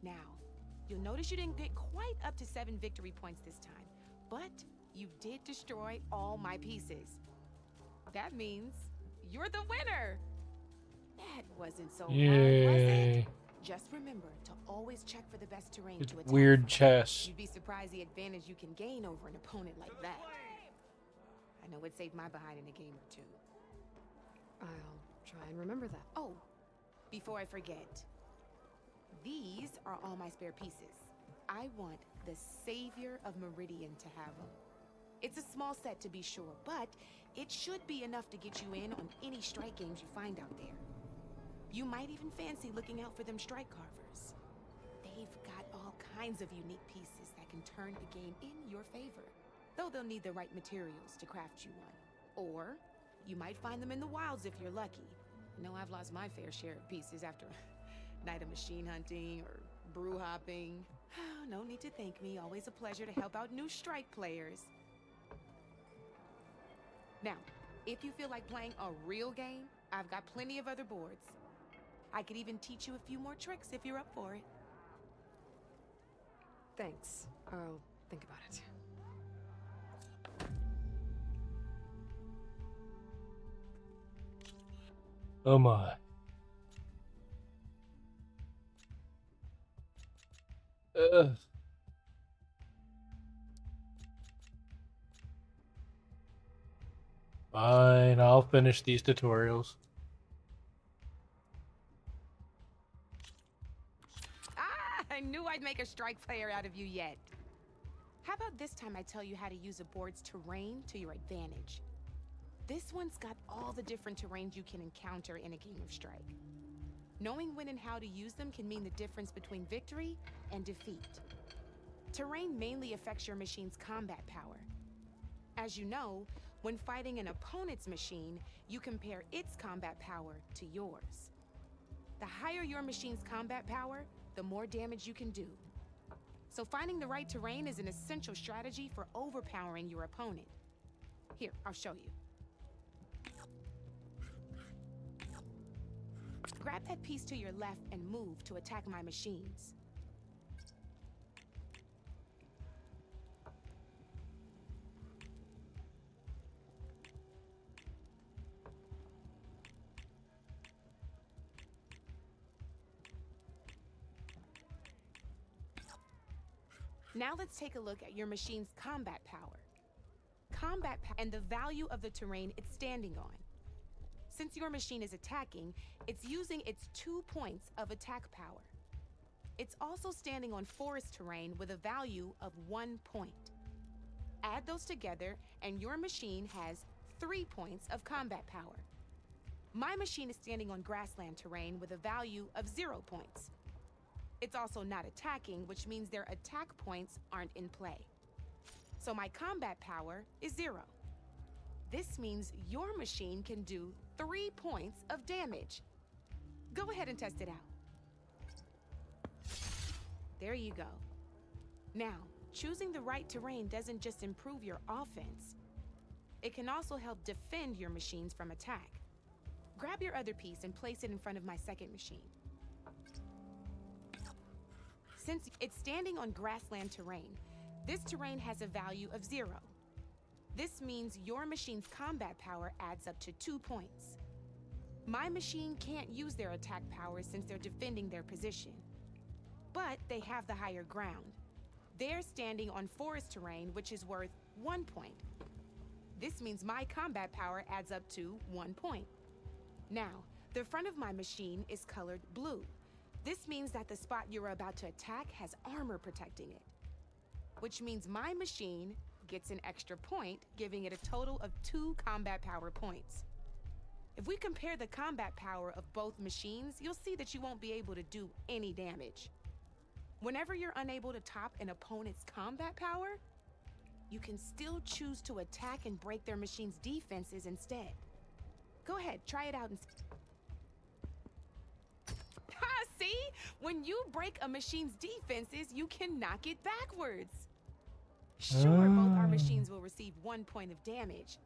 Now, you'll notice you didn't get quite up to 7 victory points this time, but you did destroy all my pieces. That means you're the winner! That wasn't so hard, was it? Just remember to always check for the best terrain to attack. Weird chess. You'd be surprised the advantage you can gain over an opponent like that. I know it saved my behind in a game or two. I'll try and remember that. Oh, before I forget, these are all my spare pieces. I want the Savior of Meridian to have them. It's a small set to be sure, but it should be enough to get you in on any strike games you find out there. You might even fancy looking out for them strike carvers. They've got all kinds of unique pieces that can turn a game in your favor, though they'll need the right materials to craft you one. Or you might find them in the wilds if you're lucky. You know, I've lost my fair share of pieces after a night of machine hunting or brew hopping. No need to thank me. Always a pleasure to help out new strike players. Now, if you feel like playing a real game, I've got plenty of other boards. I could even teach you a few more tricks if you're up for it. Thanks. I'll think about it. Oh my. Fine, I'll finish these tutorials. I knew I'd make a strike player out of you yet. How about this time I tell you how to use a board's terrain to your advantage? This one's got all the different terrains you can encounter in a game of strike. Knowing when and how to use them can mean the difference between victory and defeat. Terrain mainly affects your machine's combat power. As you know, when fighting an opponent's machine, you compare its combat power to yours. The higher your machine's combat power, the more damage you can do. So finding the right terrain is an essential strategy for overpowering your opponent. Here, I'll show you. Grab that piece to your left and move to attack my machines. Now let's take a look at your machine's combat power. And the value of the terrain it's standing on. Since your machine is attacking, it's using its 2 points of attack power. It's also standing on forest terrain with a value of 1 point. Add those together and your machine has 3 points of combat power. My machine is standing on grassland terrain with a value of 0 points. It's also not attacking, which means their attack points aren't in play. So my combat power is 0. This means your machine can do 3 points of damage. Go ahead and test it out. There you go. Now, choosing the right terrain doesn't just improve your offense. It can also help defend your machines from attack. Grab your other piece and place it in front of my second machine. Since it's standing on grassland terrain, this terrain has a value of 0. This means your machine's combat power adds up to 2 points. My machine can't use their attack powers since they're defending their position. But they have the higher ground. They're standing on forest terrain, which is worth 1 point. This means my combat power adds up to 1 point. Now, the front of my machine is colored blue. This means that the spot you're about to attack has armor protecting it, which means my machine gets an extra point, giving it a total of 2 combat power points. If we compare the combat power of both machines, you'll see that you won't be able to do any damage. Whenever you're unable to top an opponent's combat power, you can still choose to attack and break their machine's defenses instead. Go ahead, try it out and see? When you break a machine's defenses, you can knock it backwards. Sure, both our machines will receive 1 point of damage,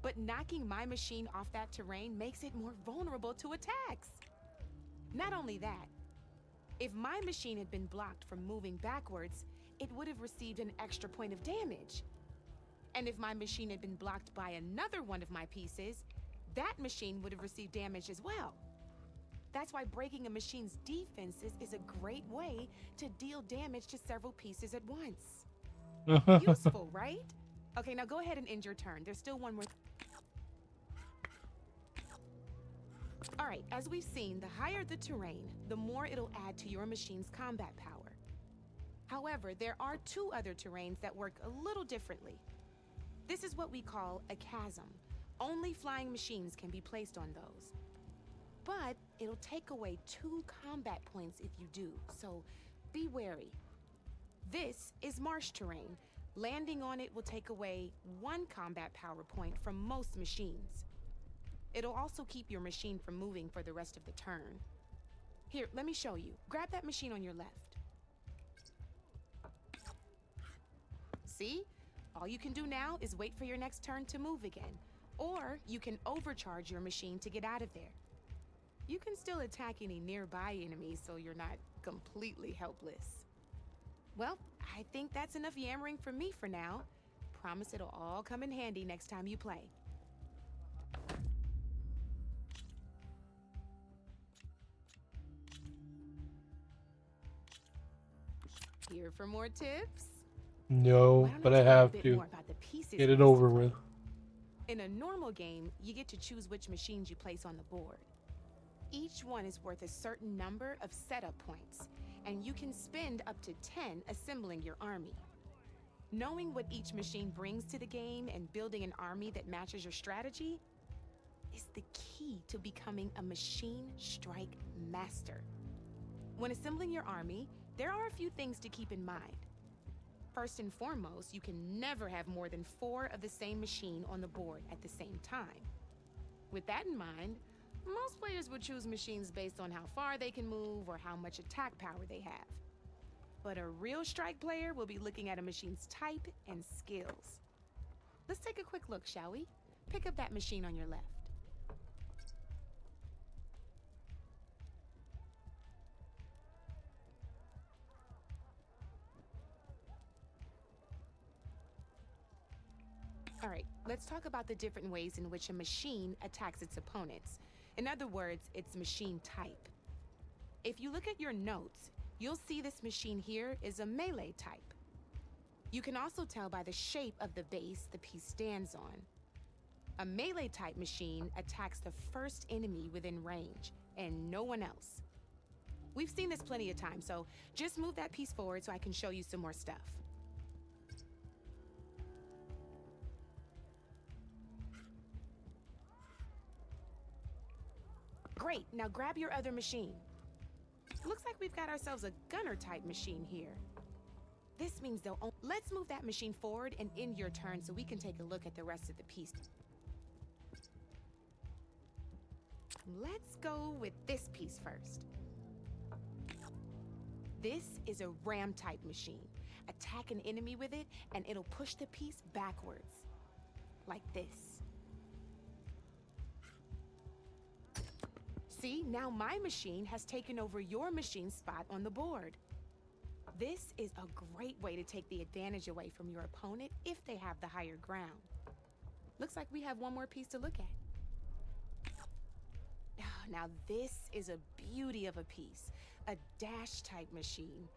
but knocking my machine off that terrain makes it more vulnerable to attacks. Not only that, if my machine had been blocked from moving backwards, it would have received an extra point of damage. And if my machine had been blocked by another one of my pieces, that machine would have received damage as well. That's why breaking a machine's defenses is a great way to deal damage to several pieces at once. Useful, right? Okay, now go ahead and end your turn. There's still one more. All right, as we've seen, the higher the terrain, the more it'll add to your machine's combat power. However, there are 2 other terrains that work a little differently. This is what we call a chasm. Only flying machines can be placed on those. But it'll take away 2 combat points if you do, so be wary. This is marsh terrain. Landing on it will take away 1 combat power point from most machines. It'll also keep your machine from moving for the rest of the turn. Here, let me show you. Grab that machine on your left. See? All you can do now is wait for your next turn to move again. Or you can overcharge your machine to get out of there. You can still attack any nearby enemies so you're not completely helpless. Well, I think that's enough yammering from me for now. Promise it'll all come in handy next time you play. Here for more tips? No, but I have to get it over with. In a normal game, you get to choose which machines you place on the board. Each one is worth a certain number of setup points, and you can spend up to 10 assembling your army. Knowing what each machine brings to the game and building an army that matches your strategy is the key to becoming a machine strike master. When assembling your army, there are a few things to keep in mind. First and foremost, you can never have more than 4 of the same machine on the board at the same time. With that in mind, most players would choose machines based on how far they can move or how much attack power they have. But a real strike player will be looking at a machine's type and skills. Let's take a quick look, shall we? Pick up that machine on your left. All right, let's talk about the different ways in which a machine attacks its opponents. In other words, its machine type. If you look at your notes, you'll see this machine here is a melee type. You can also tell by the shape of the base the piece stands on. A melee type machine attacks the first enemy within range, and no one else. We've seen this plenty of times, so just move that piece forward so I can show you some more stuff. Great, now grab your other machine. Looks like we've got ourselves a gunner type machine here. This means let's move that machine forward and end your turn so we can take a look at the rest of the piece. Let's go with this piece first. This is a ram type machine. Attack an enemy with it and it'll push the piece backwards. Like this. See, now my machine has taken over your machine's spot on the board. This is a great way to take the advantage away from your opponent if they have the higher ground. Looks like we have one more piece to look at. Now this is a beauty of a piece, a dash type machine.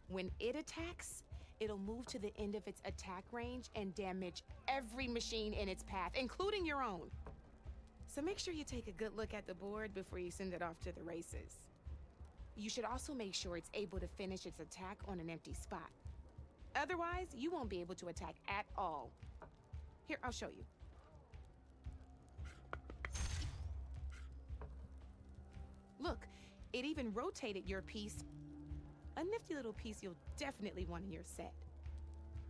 When it attacks, it'll move to the end of its attack range and damage every machine in its path, including your own. So make sure you take a good look at the board before you send it off to the races. You should also make sure it's able to finish its attack on an empty spot. Otherwise, you won't be able to attack at all. Here, I'll show you. Look, it even rotated your piece. A nifty little piece you'll definitely want in your set.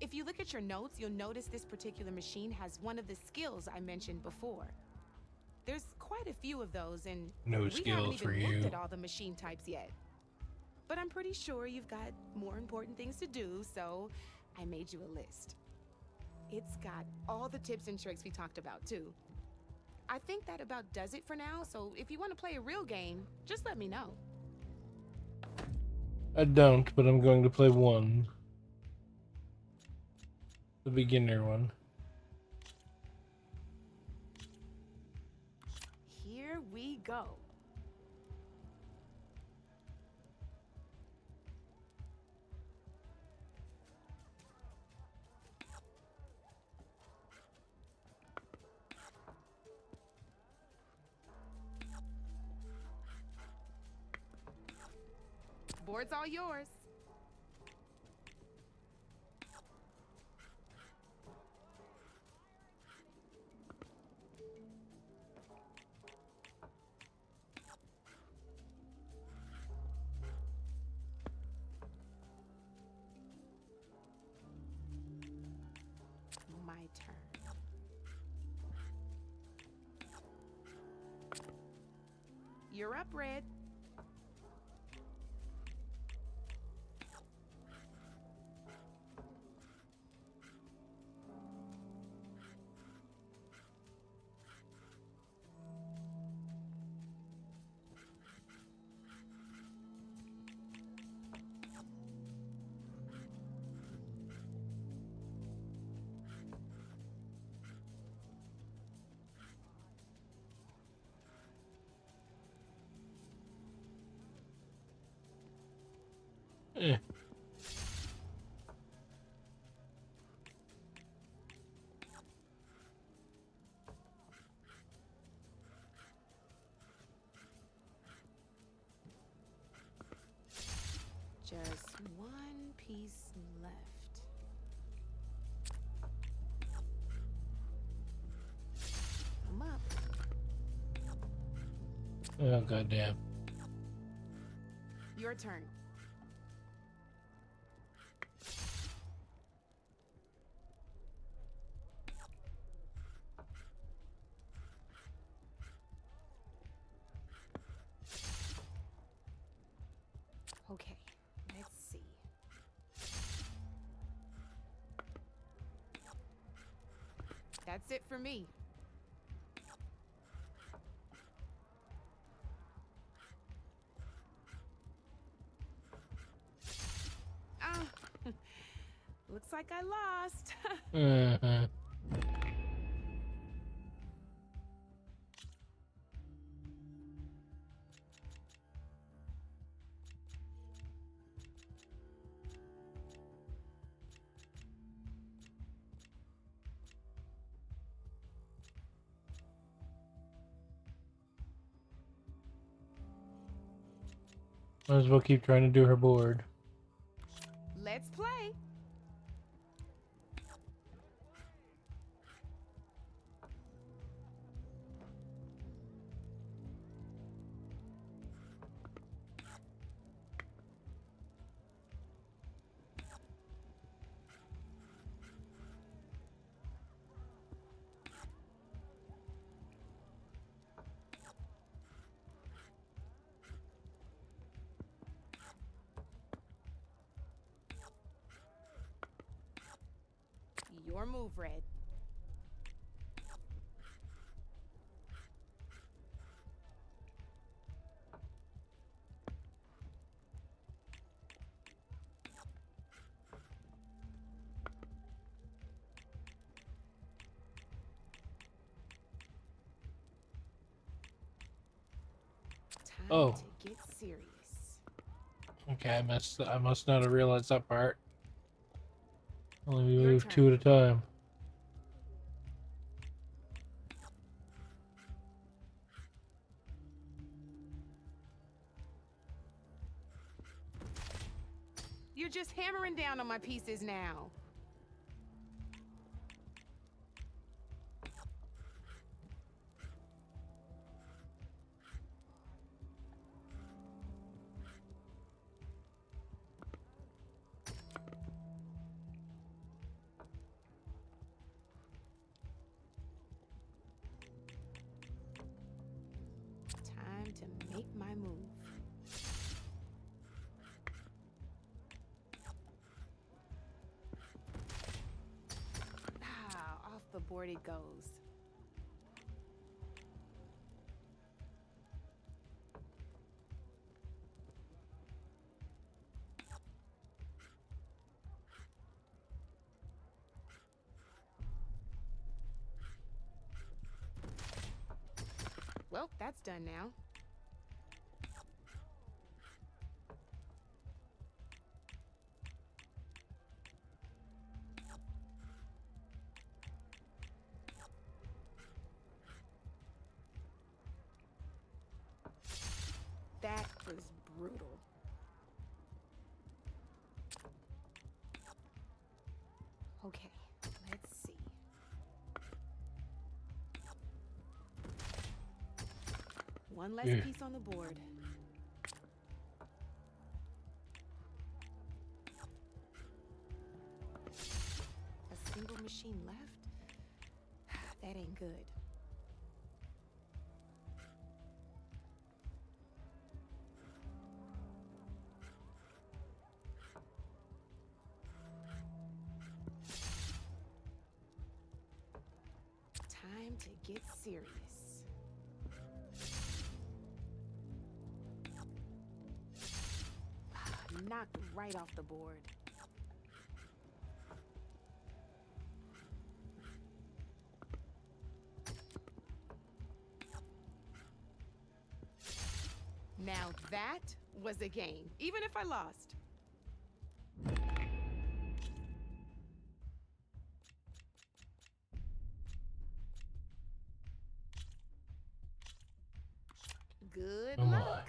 If you look at your notes, you'll notice this particular machine has one of the skills I mentioned before. There's quite a few of those, and No we skills haven't for even looked you. at all the machine types yet. But I'm pretty sure you've got more important things to do, so I made you a list. It's got all the tips and tricks we talked about, too. I think that about does it for now, so if you want to play a real game, just let me know. I don't, but I'm going to play one. The beginner one. Here we go. Board's all yours. My turn. You're up, Red. Eh. Just one piece left. I'm up. Oh, goddamn. Your turn. Okay, let's see. That's it for me. Ah, looks like I lost. Uh-huh. Might as well keep trying to do her board. Let's play. Your move, Red. Oh. To get serious. Okay, I must not have realized that part. Only Your move turn. 2 at a time. You're just hammering down on my pieces now. Time to make my move. Off the board it goes. Well, that's done now. That was brutal. Okay, let's see. One less piece on the board. A single machine left? That ain't good. Time to get serious. Knocked right off the board. Now that was a game, even if I lost. Good Oh my. luck.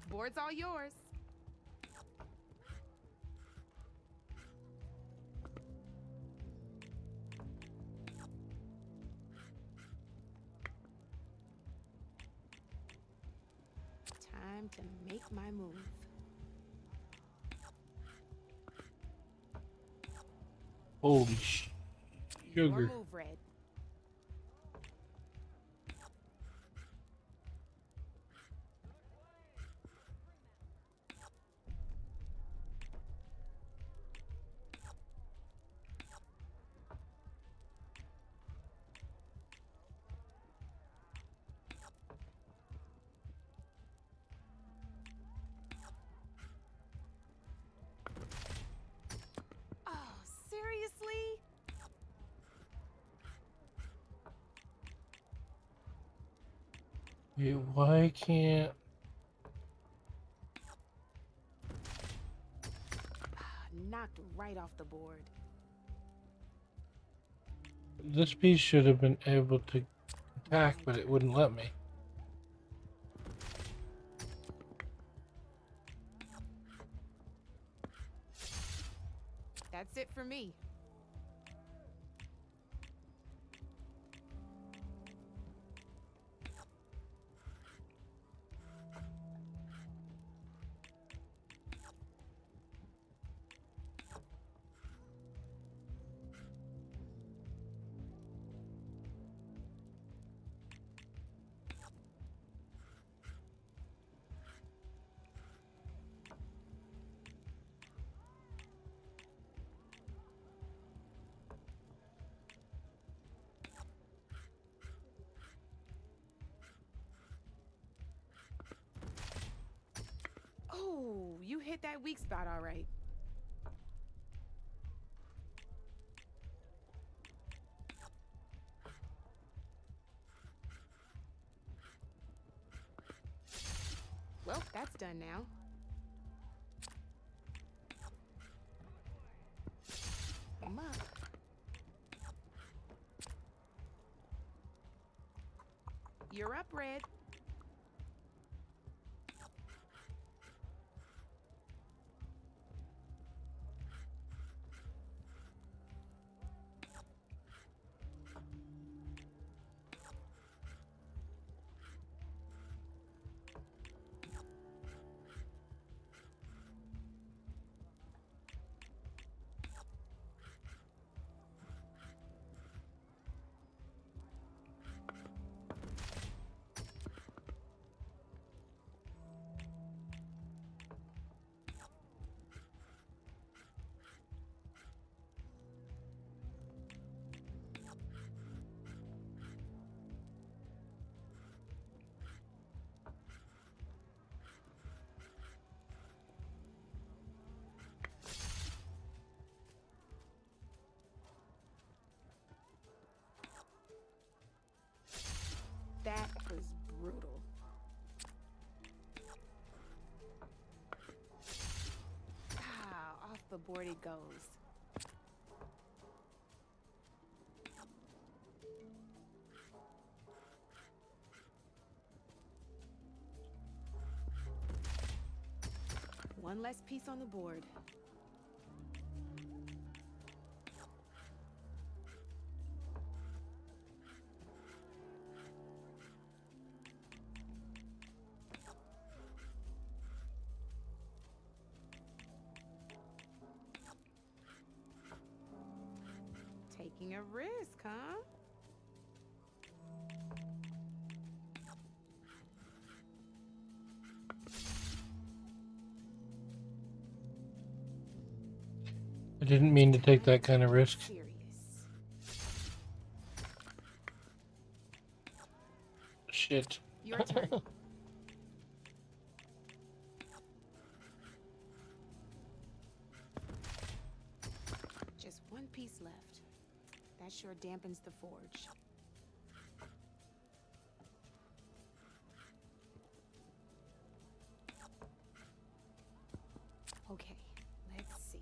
Board's all yours. Time to make my move. Holy Your sugar. move, Red. Oh, seriously? Wait, why can't... Knocked right off the board. This piece should have been able to attack, but it wouldn't let me. That's it for me. hit that weak spot all right. Well, that's done now. I'm up. You're up, Red. That was brutal. Ah, off the board it goes. One less piece on the board. Taking a risk, huh? I didn't mean to take that kind of risk. Serious. Shit. Your turn. Just one piece left. That sure dampens the forge. Okay, let's see.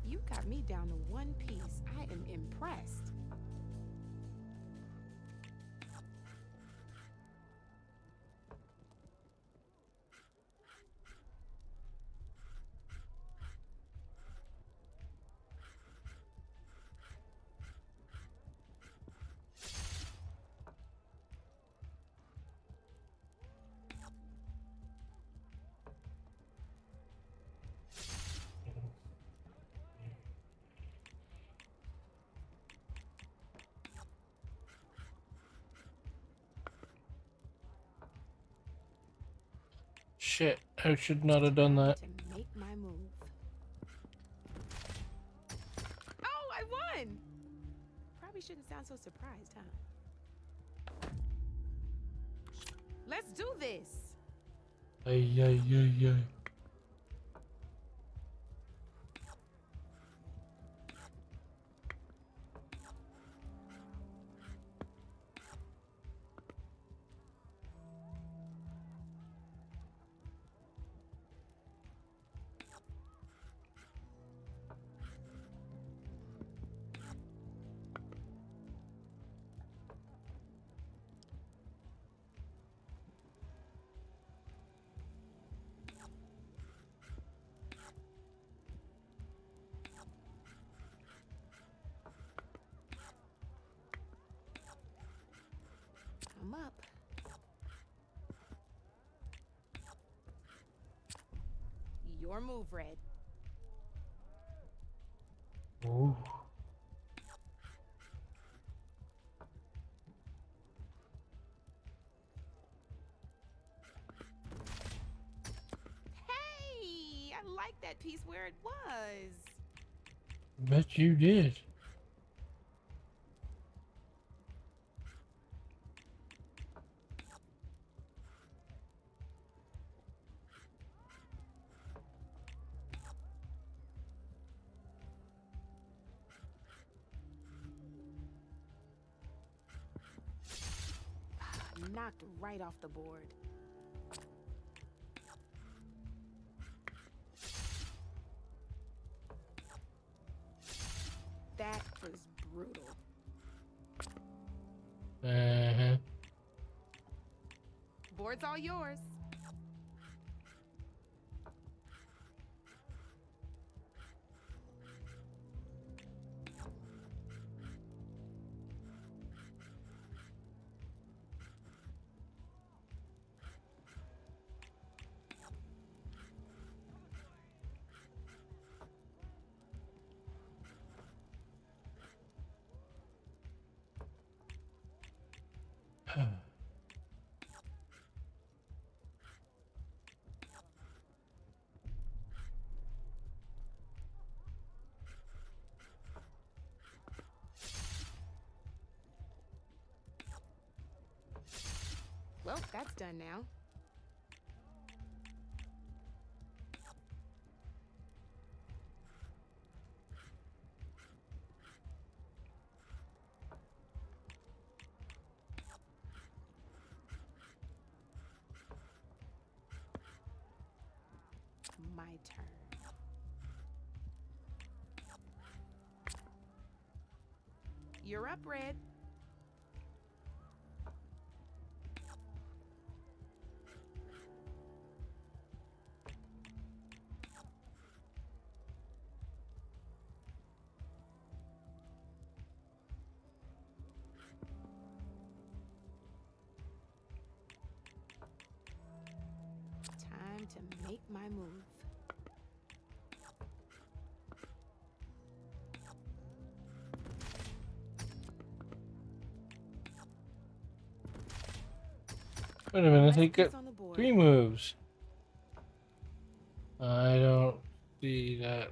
You got me down to one piece. I am impressed. Shit, I should not have done that. To make my move. Oh, I won! Probably shouldn't sound so surprised, huh? Let's do this! Ay, ay, ay, ay. I'm up. Your move, Red. Ooh. Hey! I like that piece where it was. Bet you did. knocked right off the board. That was brutal. Board's all yours. Well, that's done now. My turn. You're up, Red. Time to make my move. Wait a minute, Last they piece got on the board. 3 moves. I don't see that.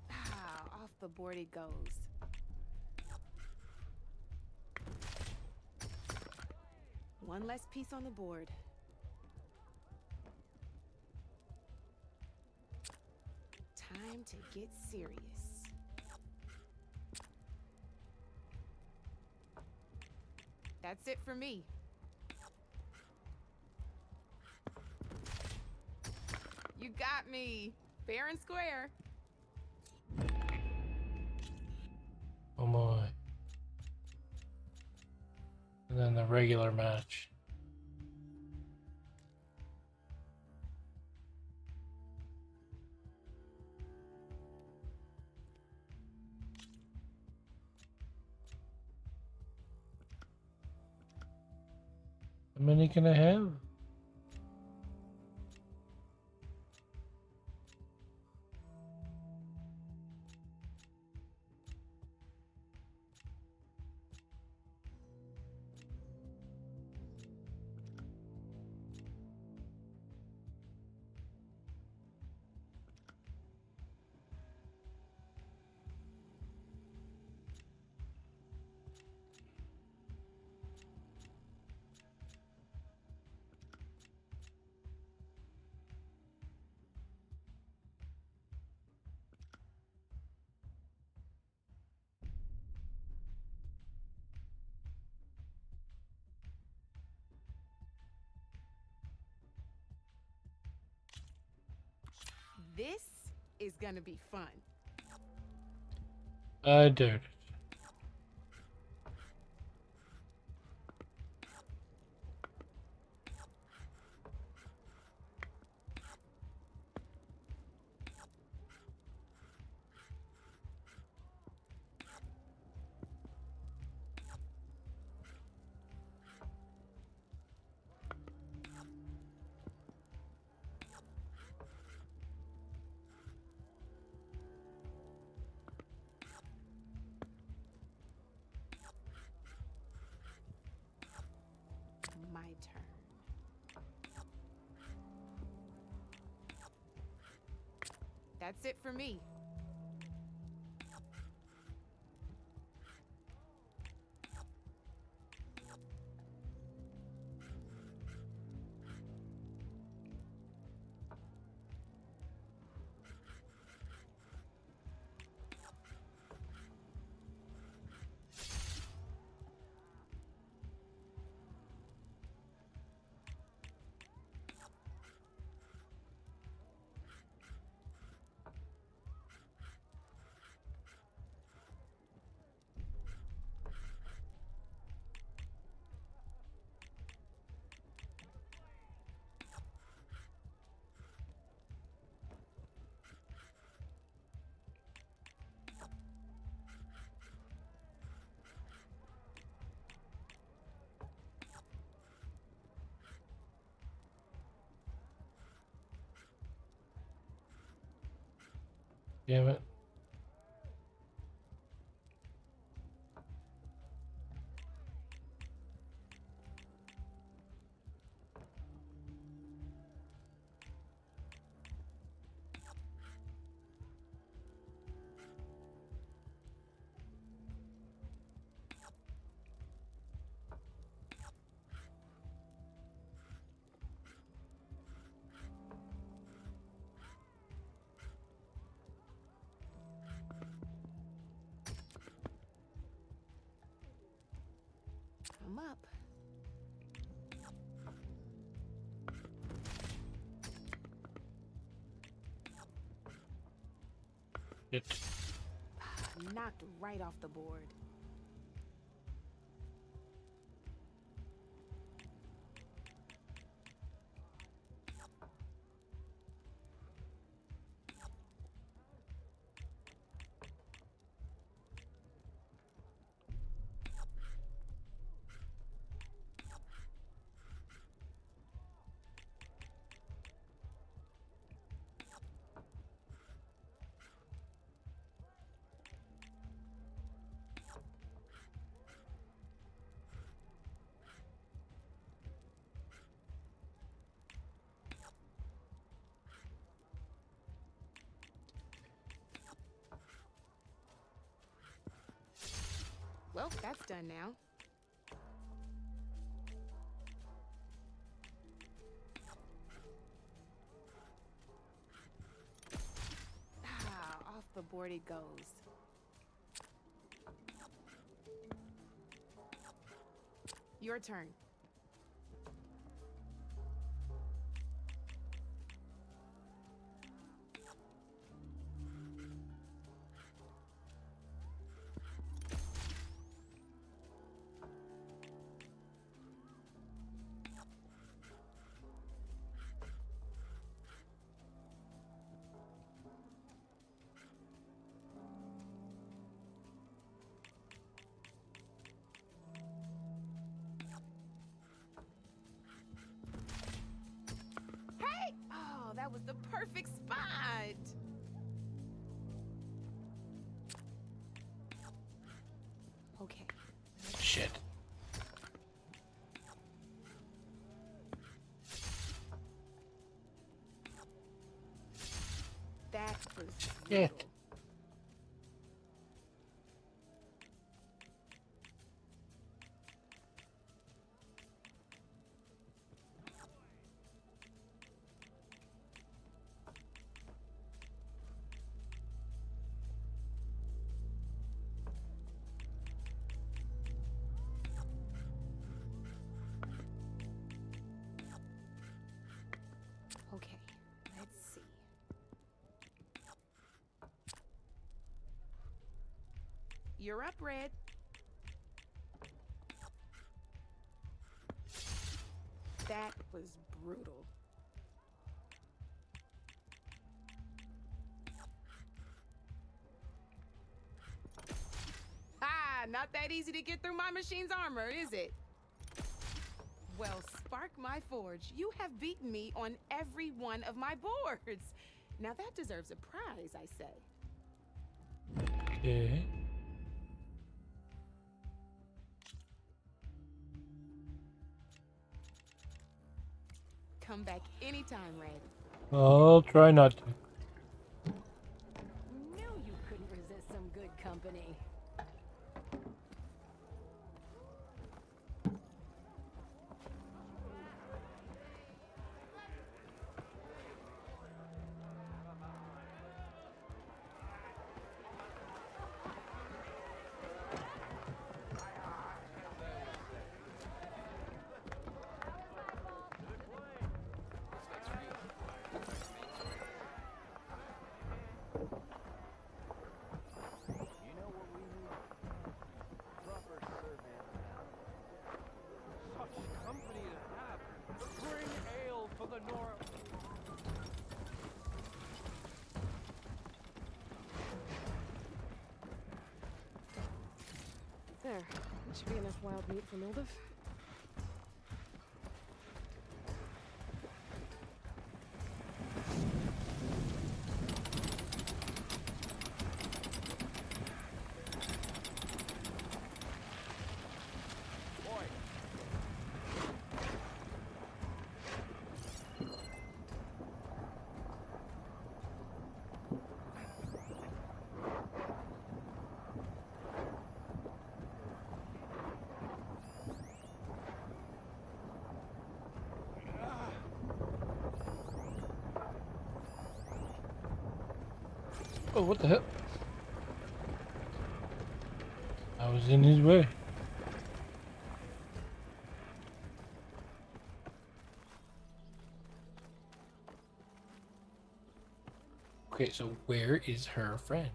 Ah, off the board it goes. One less piece on the board. Time to get serious. That's it for me. You got me. Fair and square. Oh my. And then the regular match. How many can I have? This is gonna be fun. I doubt it. My turn. That's it for me. Damn it. I'm up. It. Knocked right off the board. Well, that's done now. Off the board it goes. Your turn. That was the perfect spot. Okay. Shit. That was Shit. brutal. Okay, let's see. You're up, Red. That was brutal. Not that easy to get through my machine's armor, is it? Well, spark my forge. You have beaten me on every one of my boards. Now that deserves a prize, I say. Okay. Come back anytime, Red. I'll try not to. Knew you couldn't resist some good company. There. That should be enough wild meat for Mildiv. Oh, what the hell? I was in his way. Okay, so where is her friend?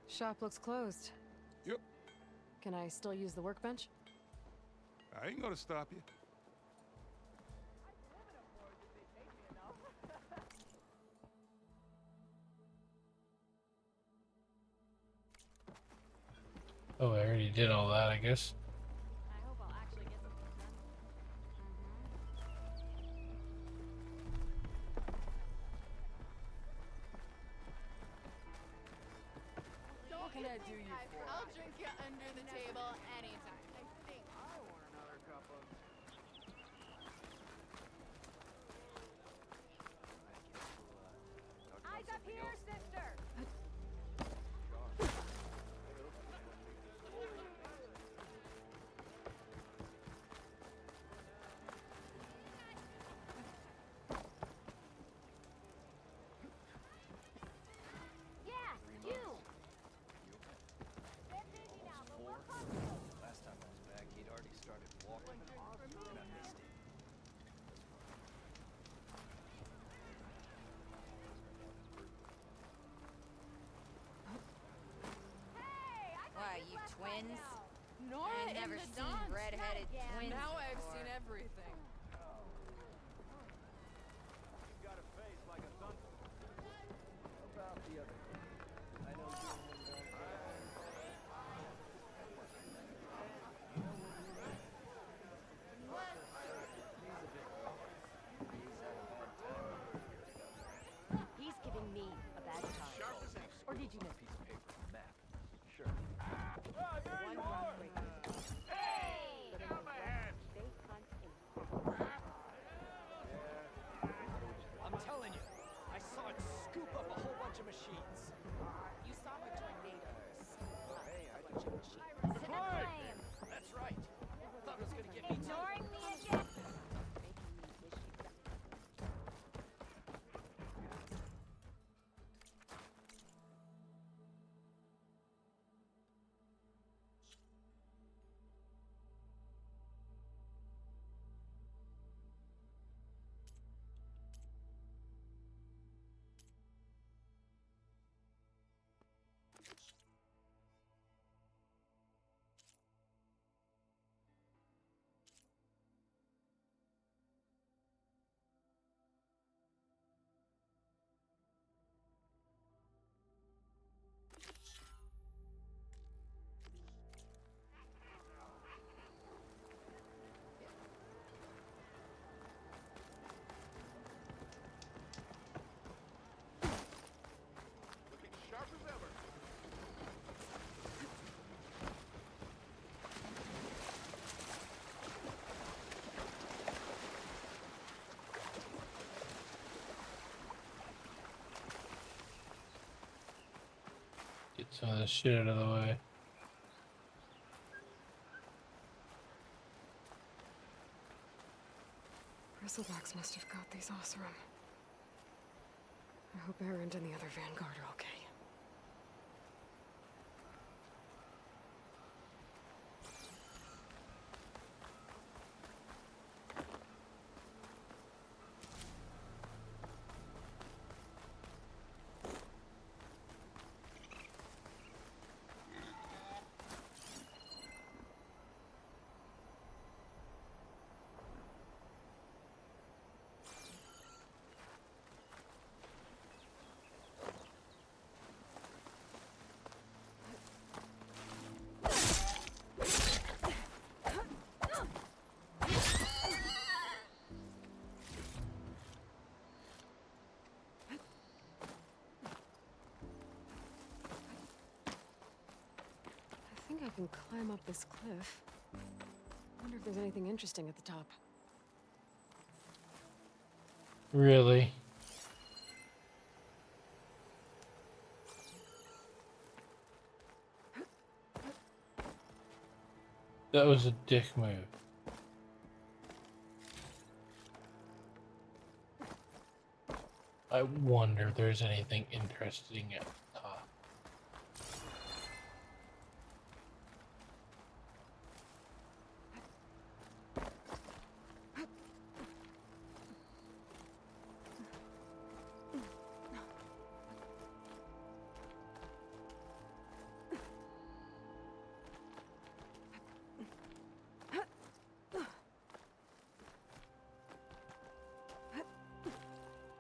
Shop looks closed. Yep. Can I still use the workbench? I ain't gonna stop you. Oh, I already did all that, I guess. I hope I'll actually get some What can I do you for? I'll drink you under the table anytime. I want another cup of... Eyes up here, sister! Yeah, you! Last time I was back, he'd already started walking, and I missed it. Why, you twins? Nora I ain't never seen redheaded twins Now I've before. seen everything. Got a face like a thunder. About the other. I know He's giving me a bad time. Or did you miss Piece of paper, a map. Sure. one wrong break? Hey! Get out my hands! They hunt in I'm telling you, I saw it scoop up a whole bunch of machines. You saw a tornado scoop up a bunch of machines. To the flame! That's right. Thought it was gonna get me too. Ignoring me again! Making me wish you Looking sharp as ever. Get some of this shit out of the way. Bristlebacks must have got these Oseram. I hope Erend and the other Vanguard are okay. I can climb up this cliff. Wonder if there's anything interesting at the top. Really? That was a dick move. I wonder if there's anything interesting at the top.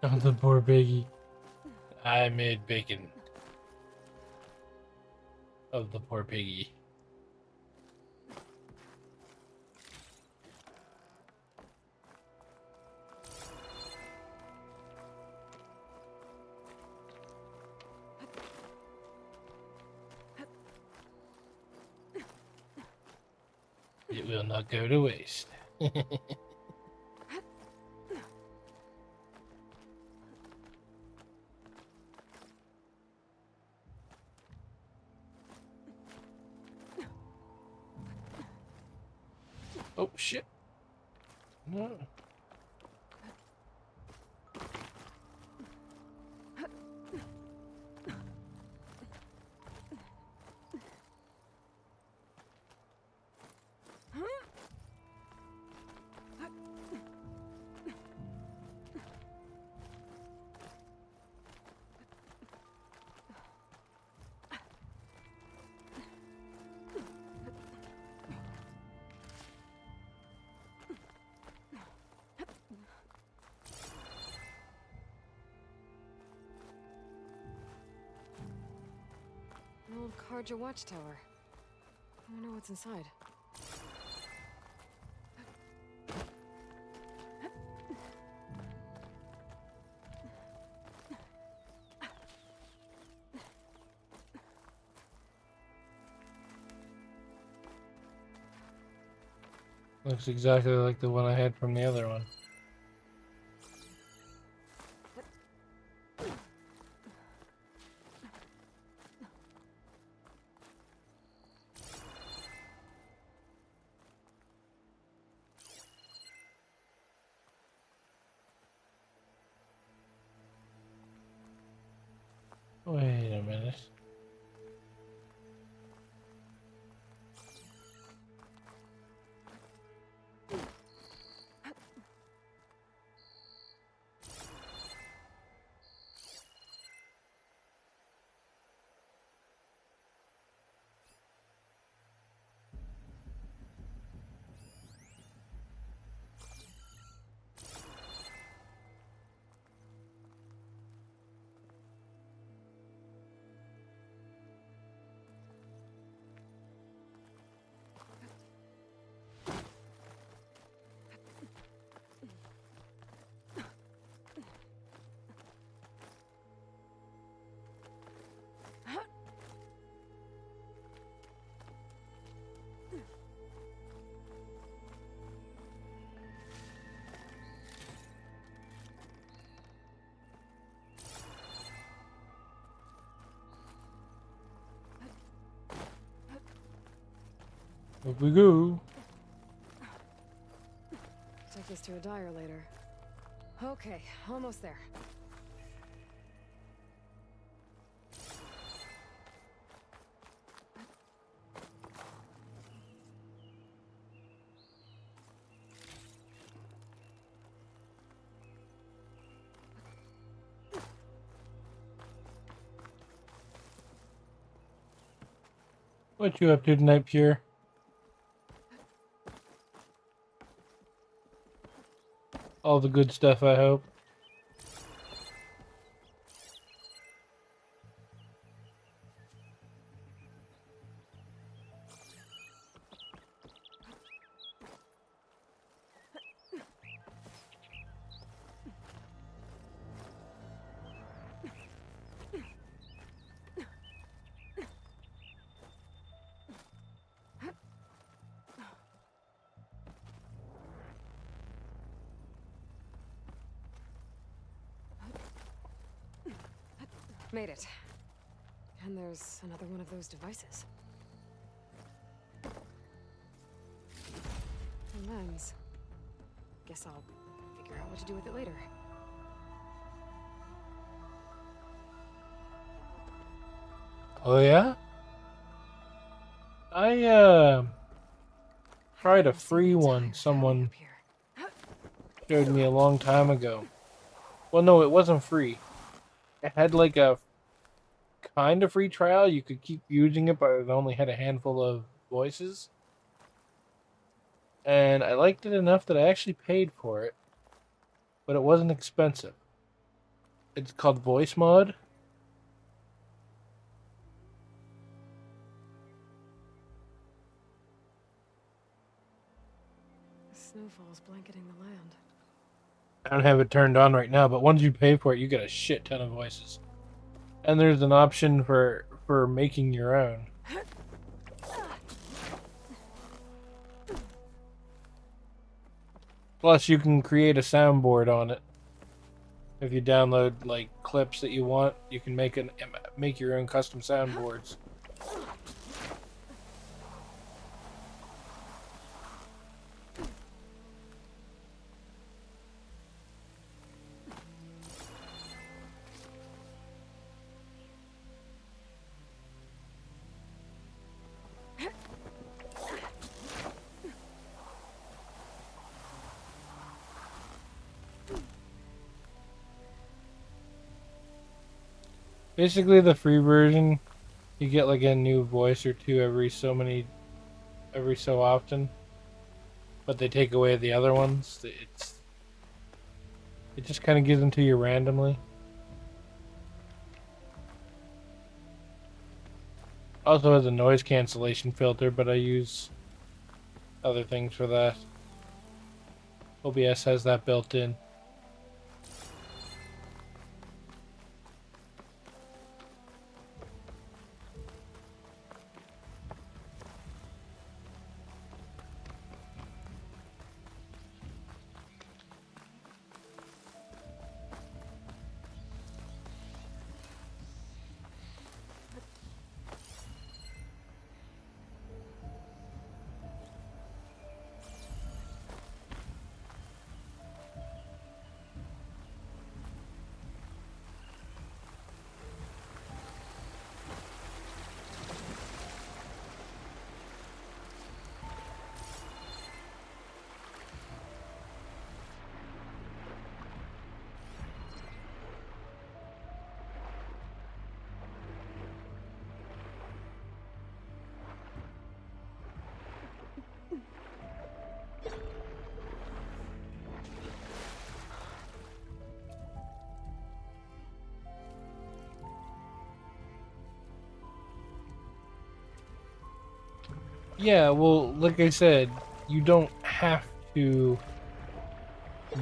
Oh, the poor piggy. I made bacon. Of the poor piggy. It will not go to waste. Oh shit. No. An old Karja watchtower. I wonder what's inside. Looks exactly like the one I had from the other one. Wait a minute. Up we go. Take this to a dyer later. Okay, almost there. What you up to tonight, Pure? All the good stuff, I hope. Made it. And there's another one of those devices. A lens. Guess I'll figure out what to do with it later. Oh yeah? I tried a free one someone showed me a long time ago. Well, no, it wasn't free. It had like a kind of free trial. You could keep using it, but it only had a handful of voices. And I liked it enough that I actually paid for it. But it wasn't expensive. It's called Voice Mod. The snowfall's blanketing the land. I don't have it turned on right now, but once you pay for it, you get a shit ton of voices. And there's an option for making your own. Plus, you can create a soundboard on it. If you download like clips that you want, you can make your own custom soundboards. Basically, the free version, you get like a new voice or two every so often, but they take away the other ones. It just kind of gives them to you randomly. Also has a noise cancellation filter, but I use other things for that. OBS has that built in. Yeah, well, like I said, you don't have to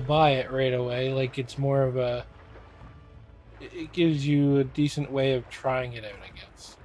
buy it right away. Like, it's more of a... It gives you a decent way of trying it out, I guess.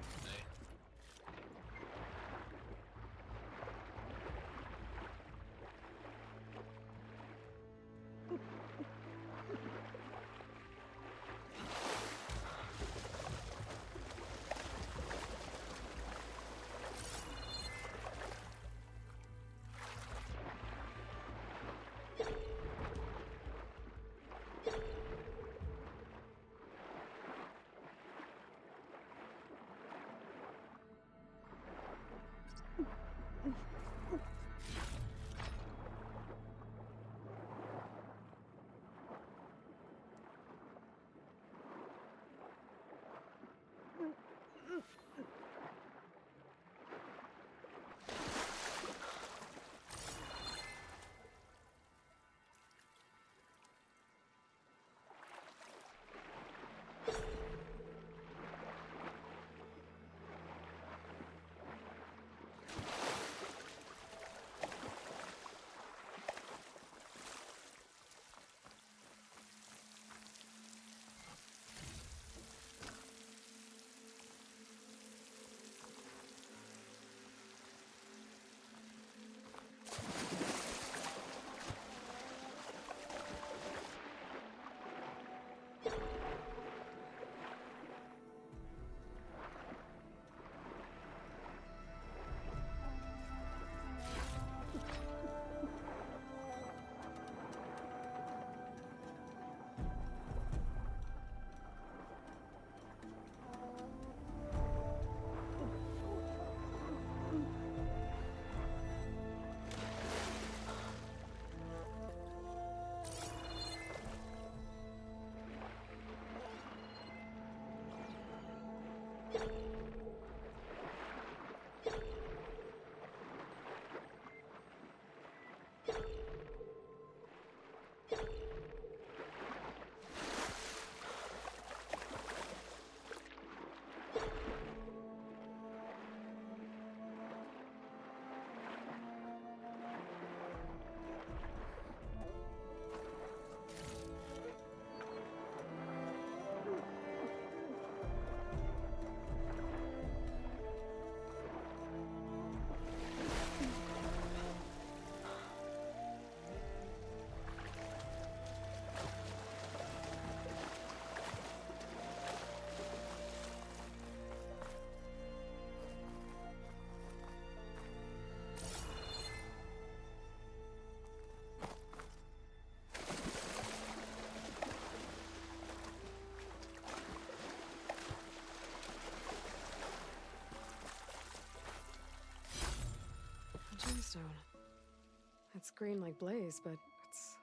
It's green like Blaze, but it's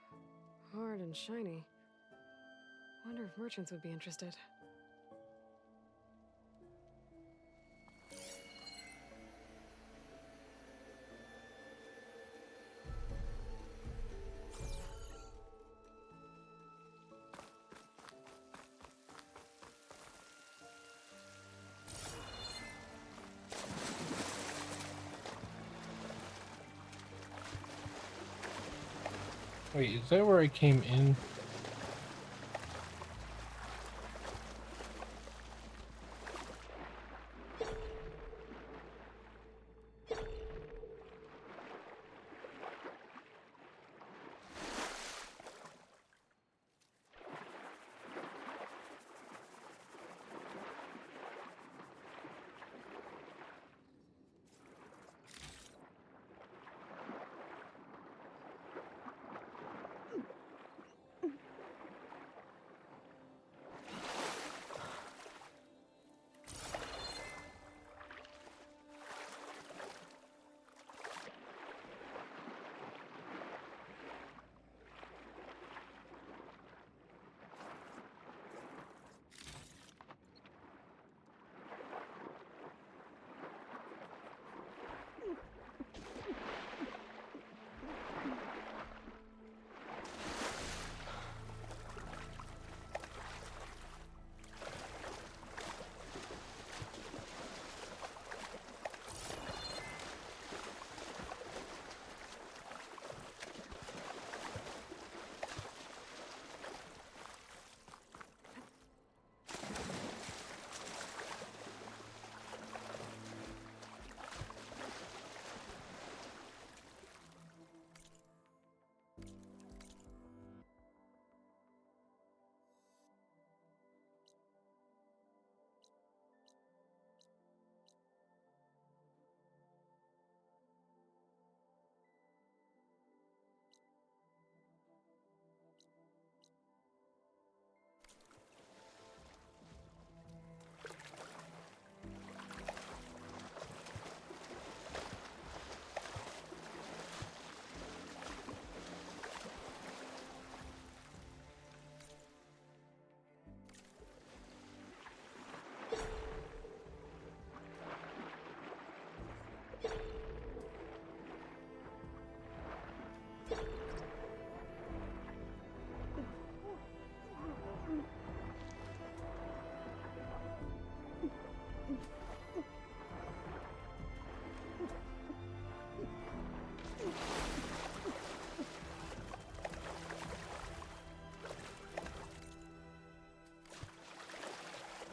hard and shiny. Wonder if merchants would be interested. Wait, is that where I came in?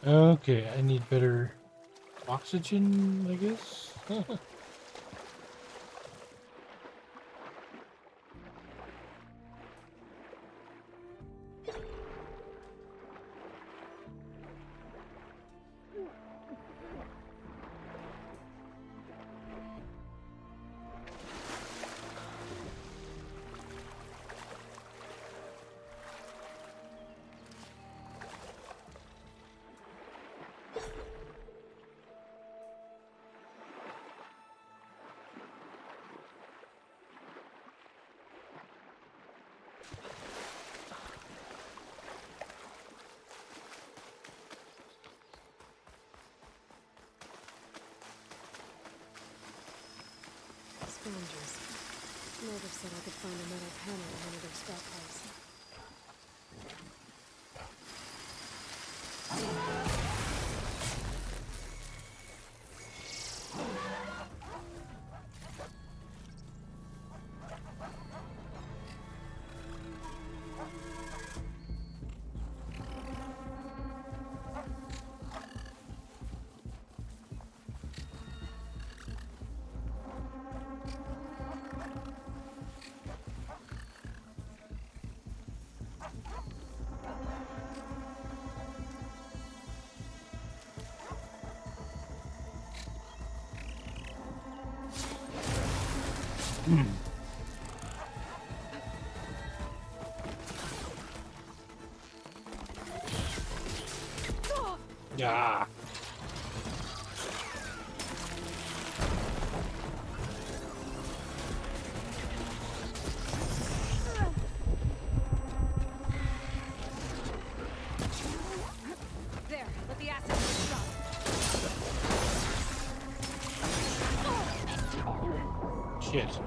Okay, I need better oxygen, I guess. Scavengers. Native said I could find a metal panel in one of their stockpiles. Yeah. Shit.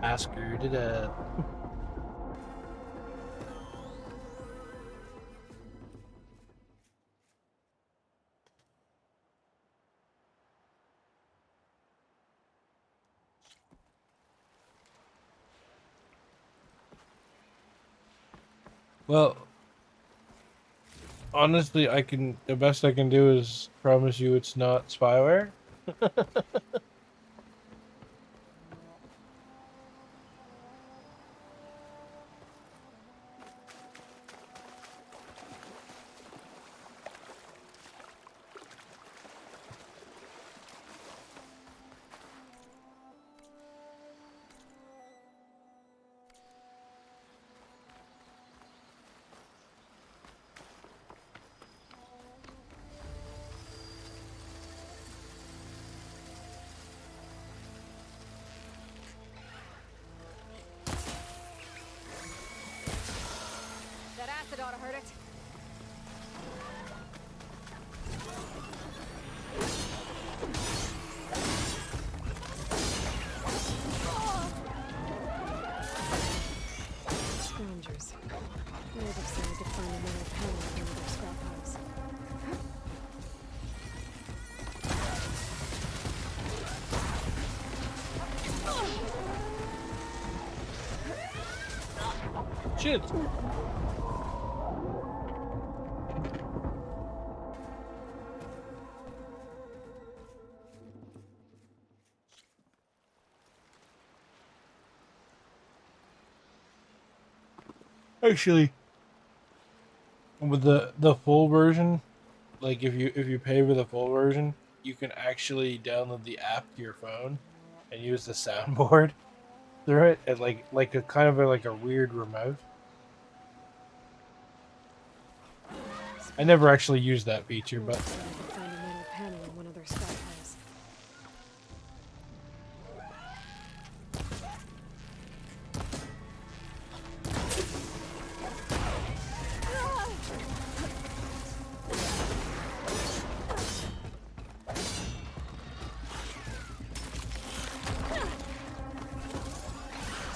I screwed it up. Well, honestly, the best I can do is promise you it's not spyware. That acid ought to hurt it. Scroungers. They've decided to find another panel in one of their scrap piles. Shit. Actually, with the full version, like if you pay for the full version, you can actually download the app to your phone and use the soundboard through it, and like a kind of like a weird remote. I never actually used that feature, but Find another panel in one of their scrap piles.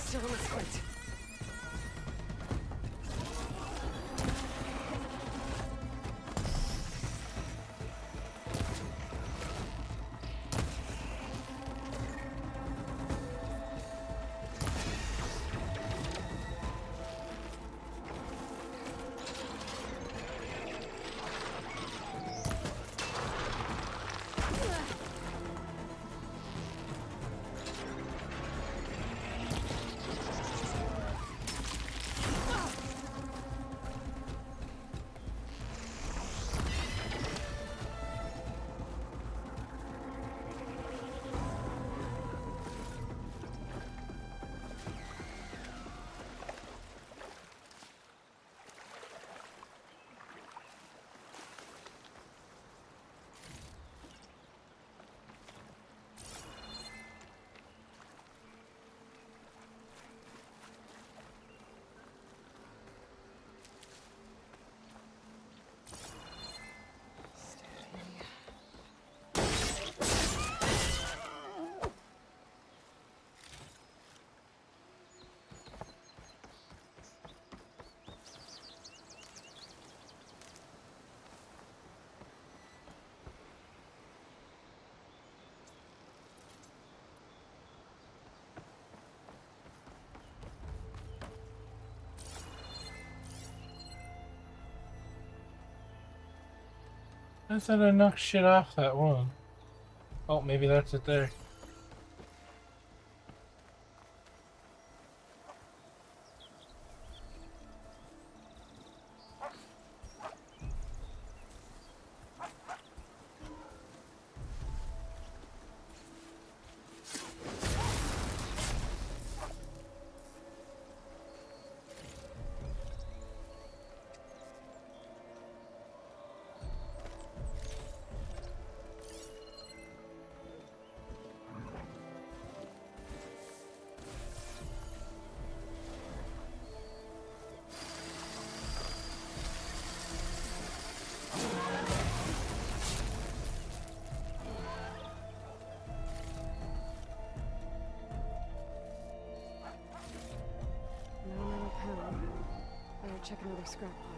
Still in the squint. I said I knocked shit off that one. Oh, maybe that's it there. another scrap pile.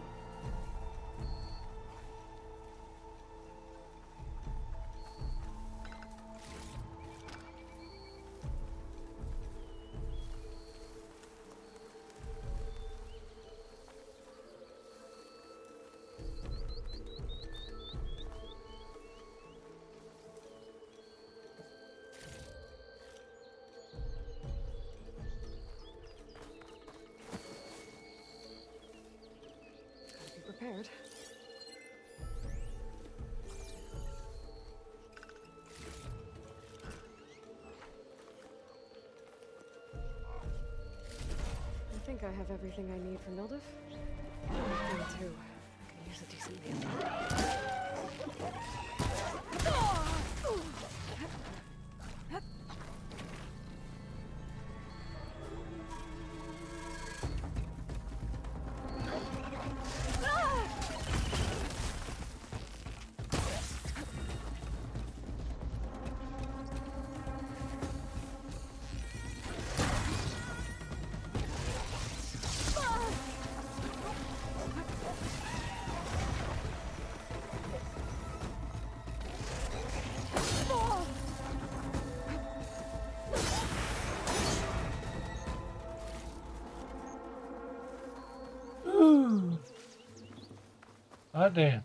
Gotta be prepared. I think I have everything I need for Mildiff. Me too. I can use a decent meal. Ah, damn.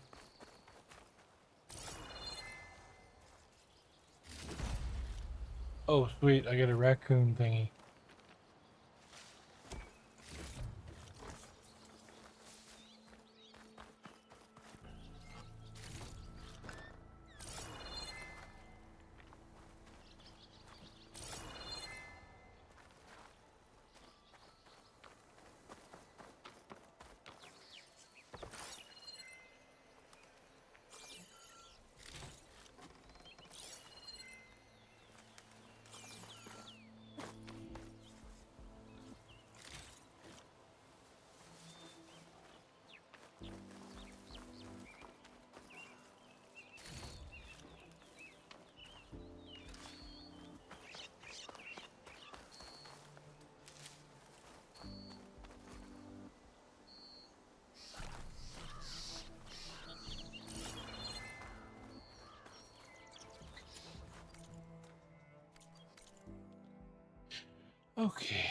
Oh, sweet. I got a raccoon thingy. Okay,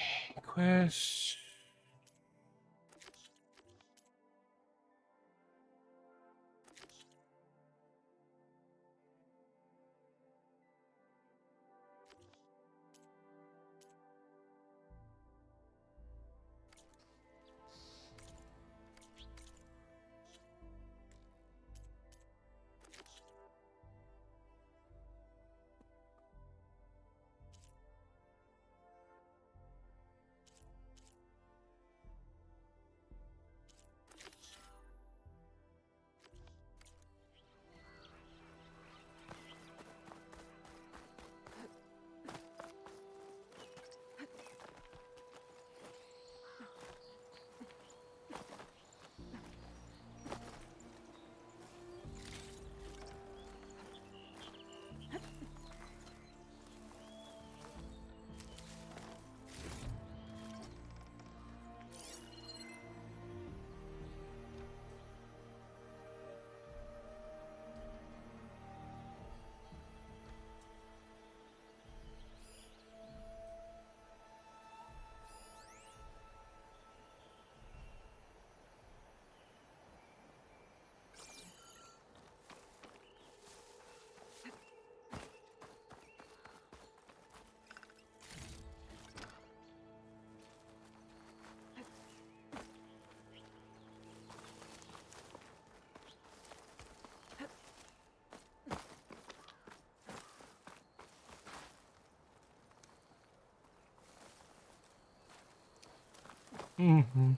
quest. Mm-hmm.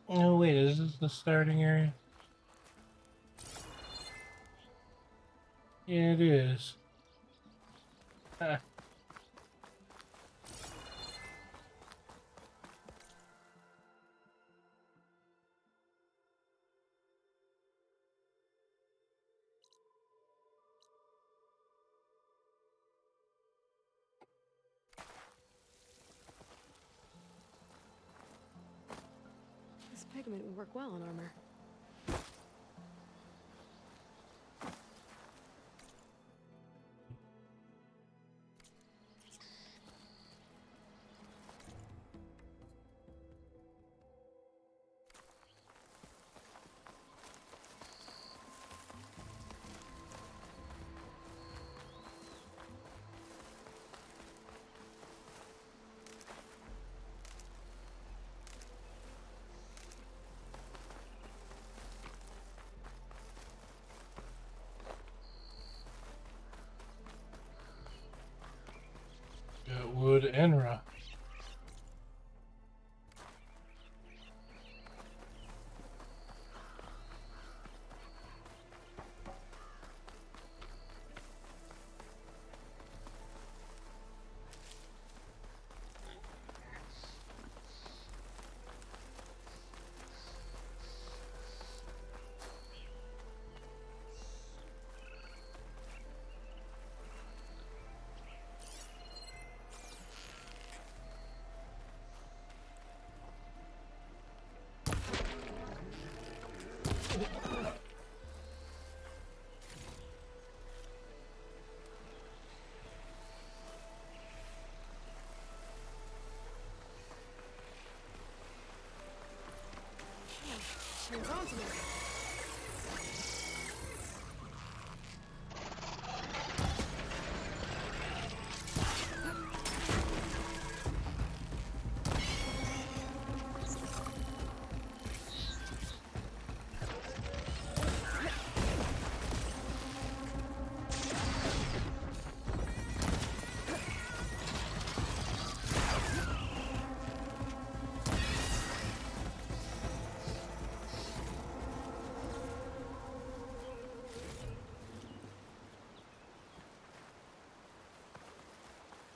Oh wait, is this the starting area? Yeah, it is. Ah. ligament would work well on armor. Got wood and rock. Turns on to me.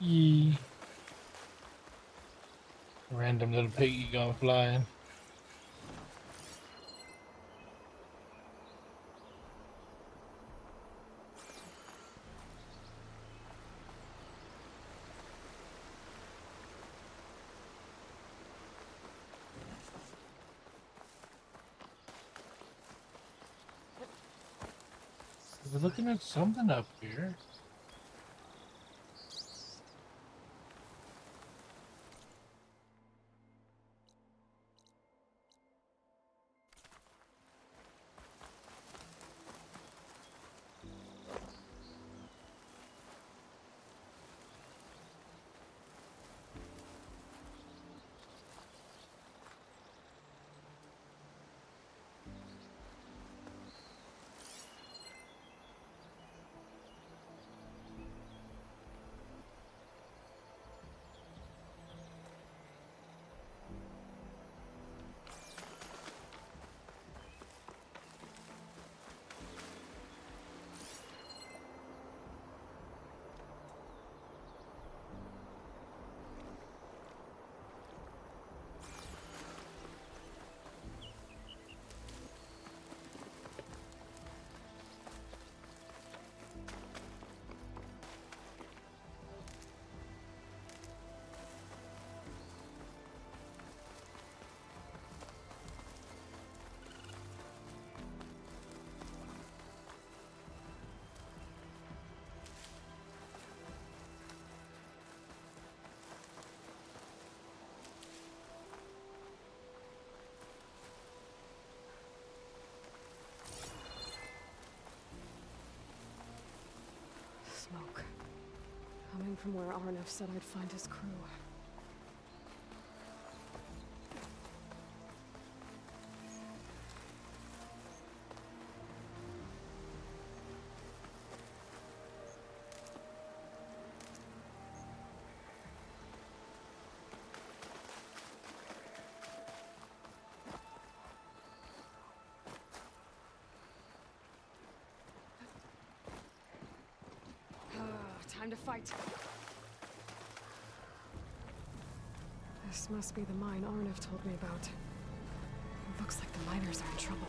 Yee. Random little piggy gone flying. We're looking at something up here. Smoke. Coming from where Arnev said I'd find his crew. Time to fight. This must be the mine Arnev told me about. It looks like the miners are in trouble.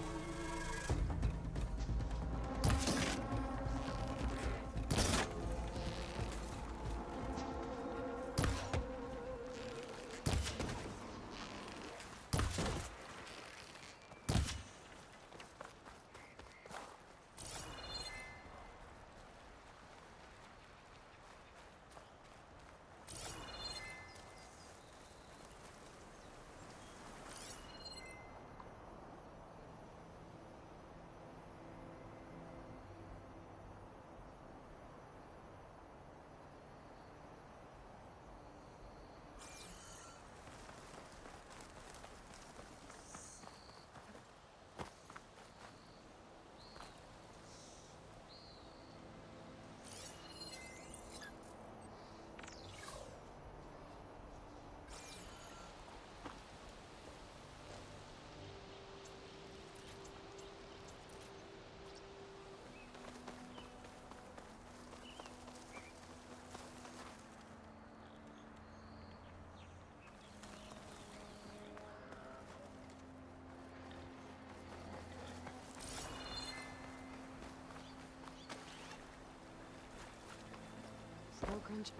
mentioned.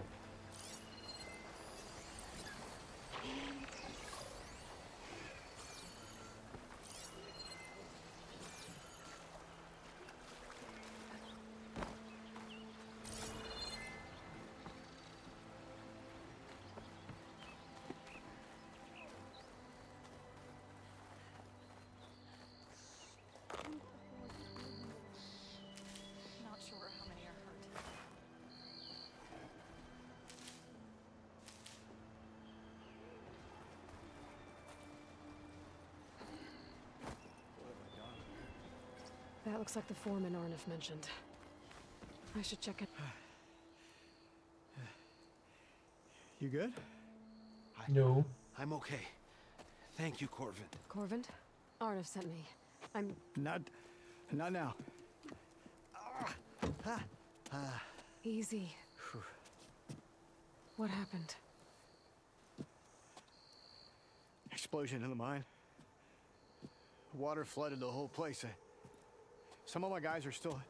Not sure how many are hurt. That looks like the foreman Arnif mentioned. I should check it. You good? No. I'm okay. Thank you, Corvin. Corvin? Arnif sent me. I'm... Not now. Easy. What happened? Explosion in the mine. Water flooded the whole place. Some of my guys are still...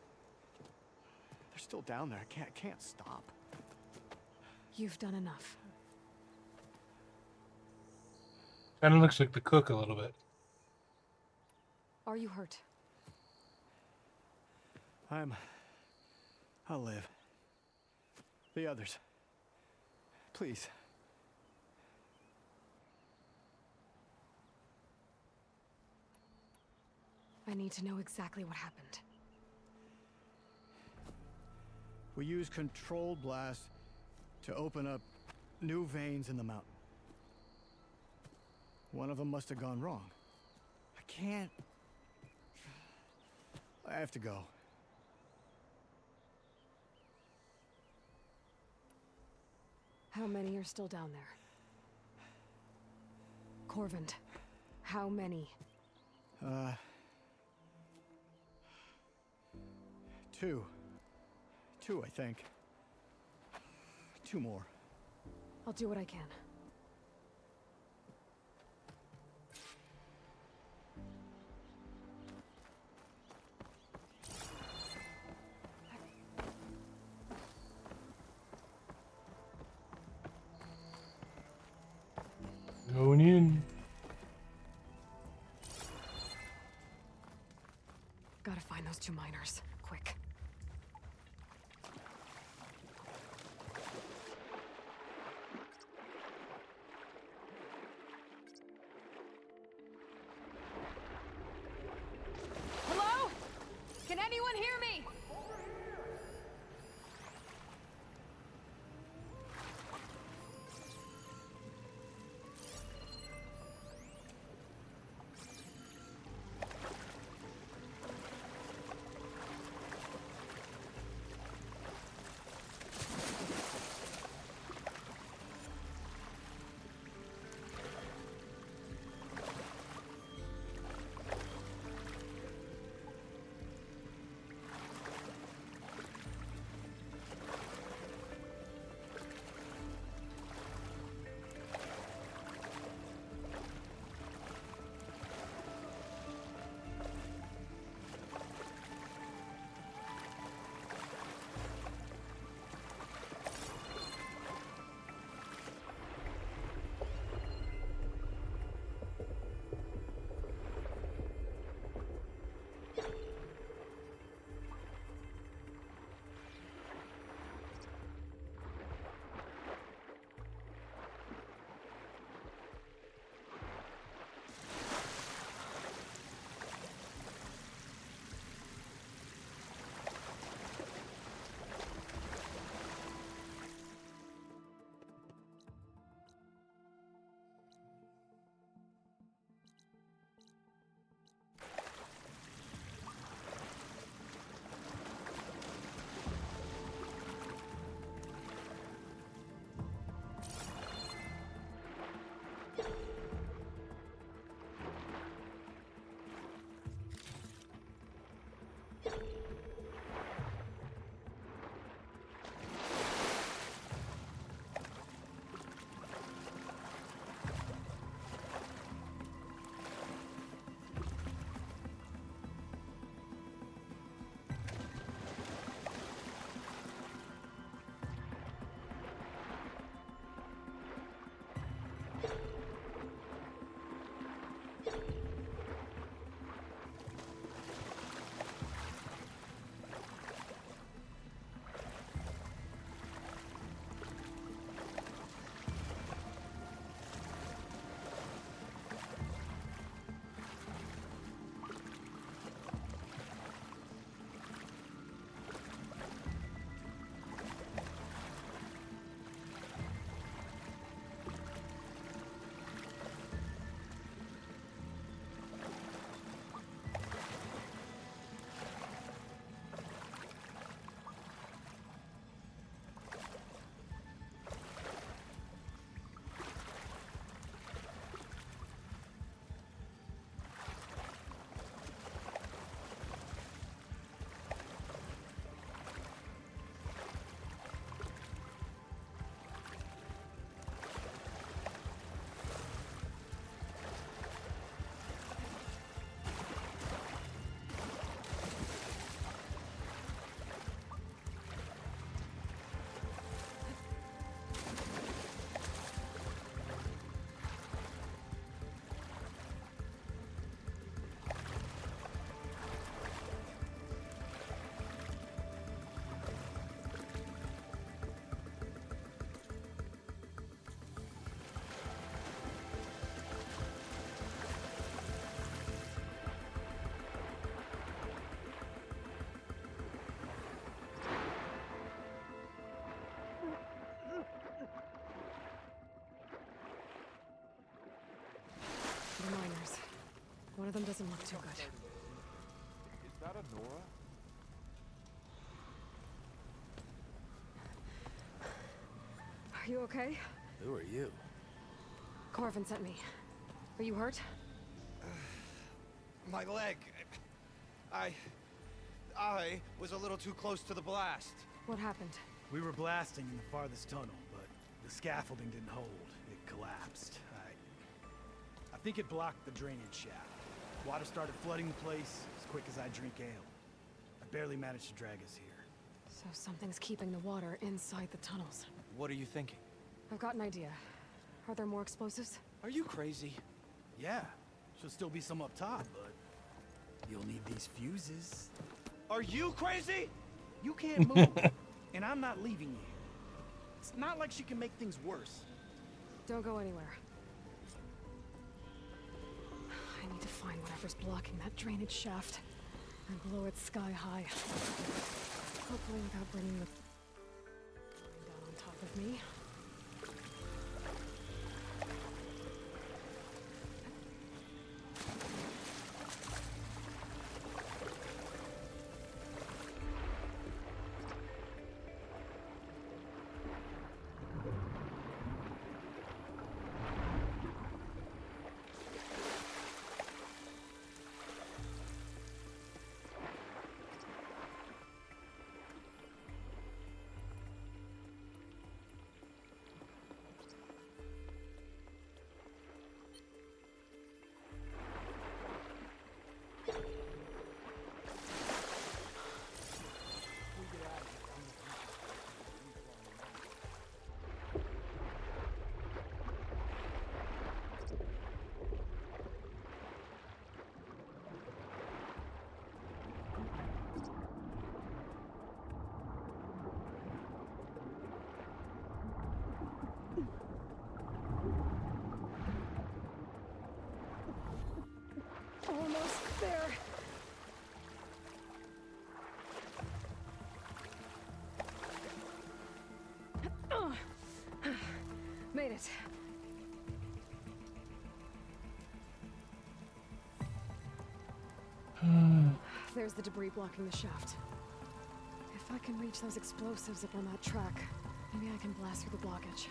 They're still down there. I can't stop. You've done enough. Kind of looks like the cook a little bit. Are you hurt? I'll live. The others. Please. I need to know exactly what happened. We used controlled blast to open up new veins in the mountain. One of them must have gone wrong. I have to go. How many are still down there? Corvin, how many? Two. Two, I think. Two more. I'll do what I can. Going in. Gotta find those two miners. Quick. Hello? Can anyone hear me? of them doesn't look too good. Is that a Nora? Are you okay? Who are you? Corvin sent me. Are you hurt? My leg. I was a little too close to the blast. What happened? We were blasting in the farthest tunnel, but the scaffolding didn't hold. It collapsed. I think it blocked the drainage shaft. Water started flooding the place as quick as I drink ale. I barely managed to drag us here. So something's keeping the water inside the tunnels. What are you thinking? I've got an idea. Are there more explosives? Are you crazy? Yeah, should still be some up top, but you'll need these fuses. Are you crazy? You can't move, and I'm not leaving you. It's not like she can make things worse. Don't go anywhere. I need to find whatever's blocking that drainage shaft and blow it sky high. Hopefully without bringing the down on top of me. Almost there. Made it. There's the debris blocking the shaft. If I can reach those explosives up on that track, maybe I can blast through the blockage.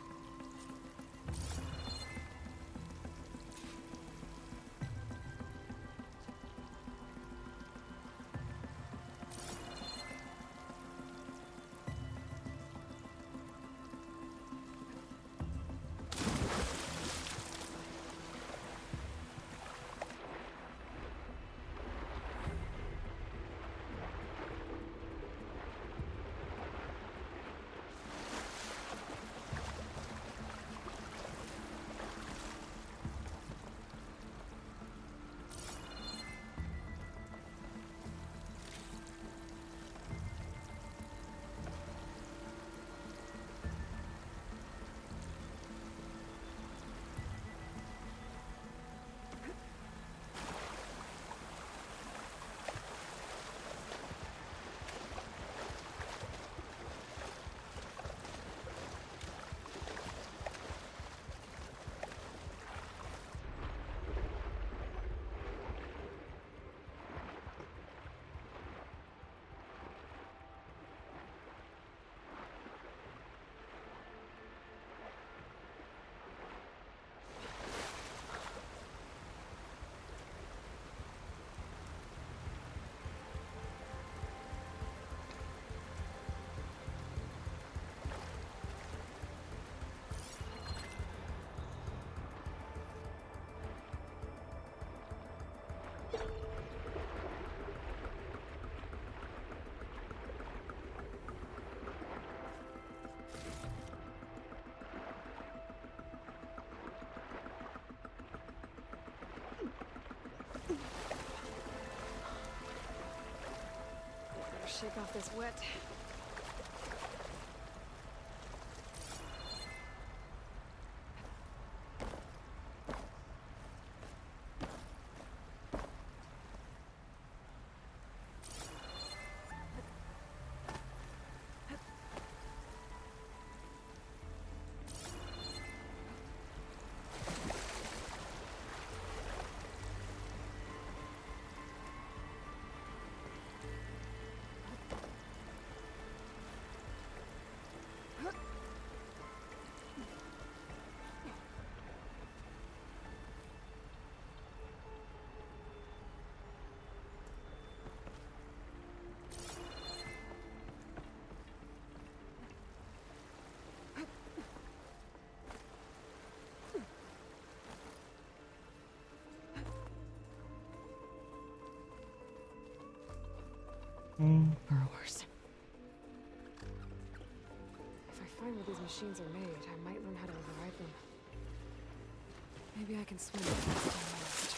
Shake off this wet. Burrowers. If I find where these machines are made, I might learn how to override them. Maybe I can swim it faster than most.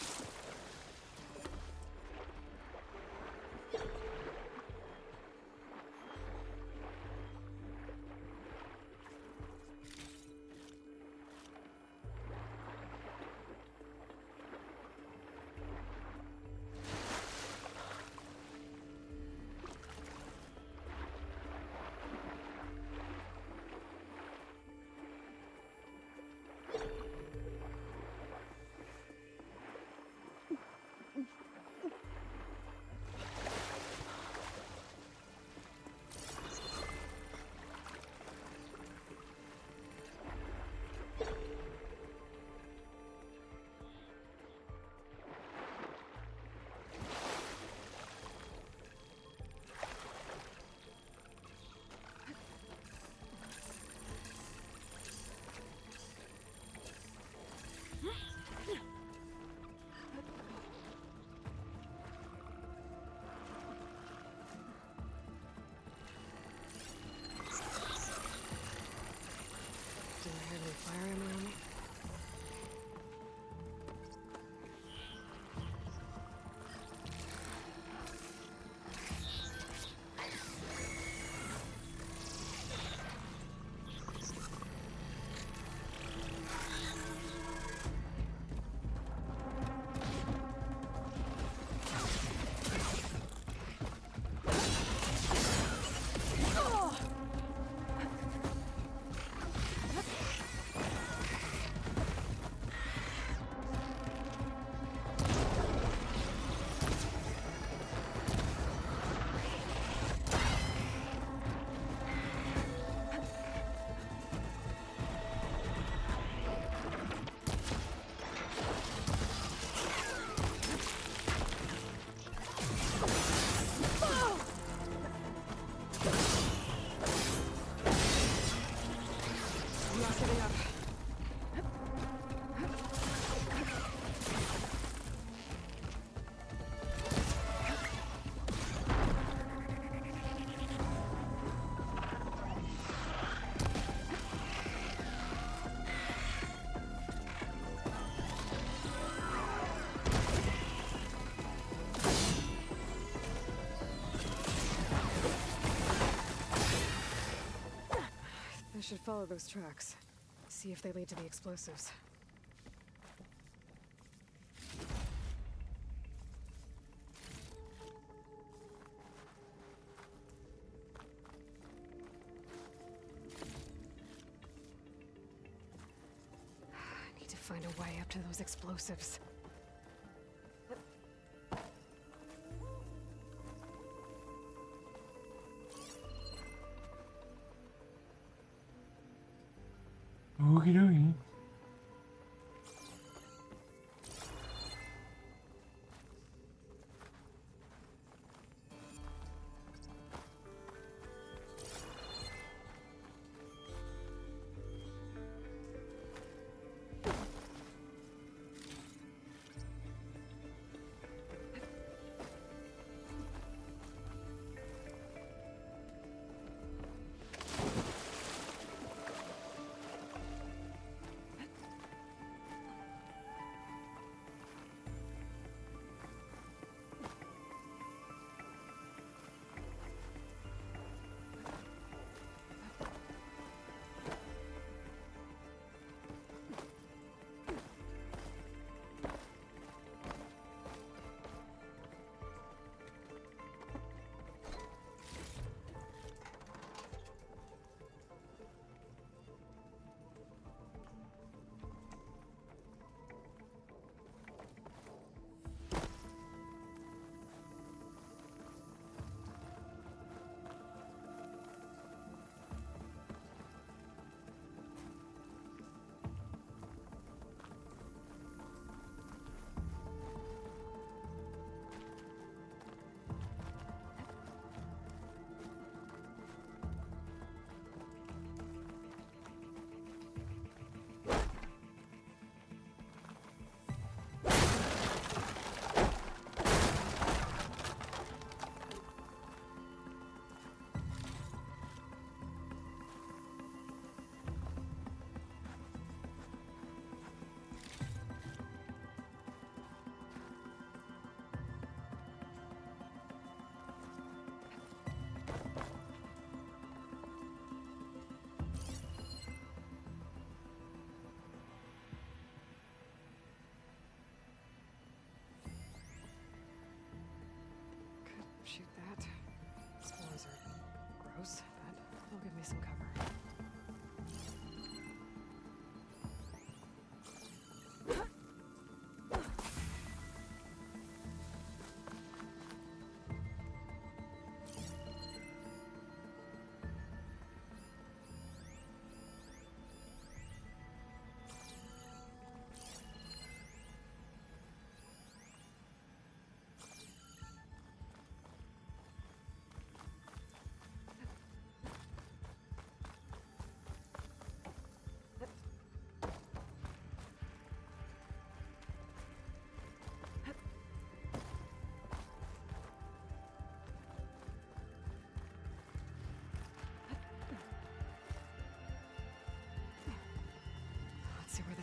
Fire ammo on me? I should follow those tracks. See if they lead to the explosives. I need to find a way up to those explosives. Okie dokie.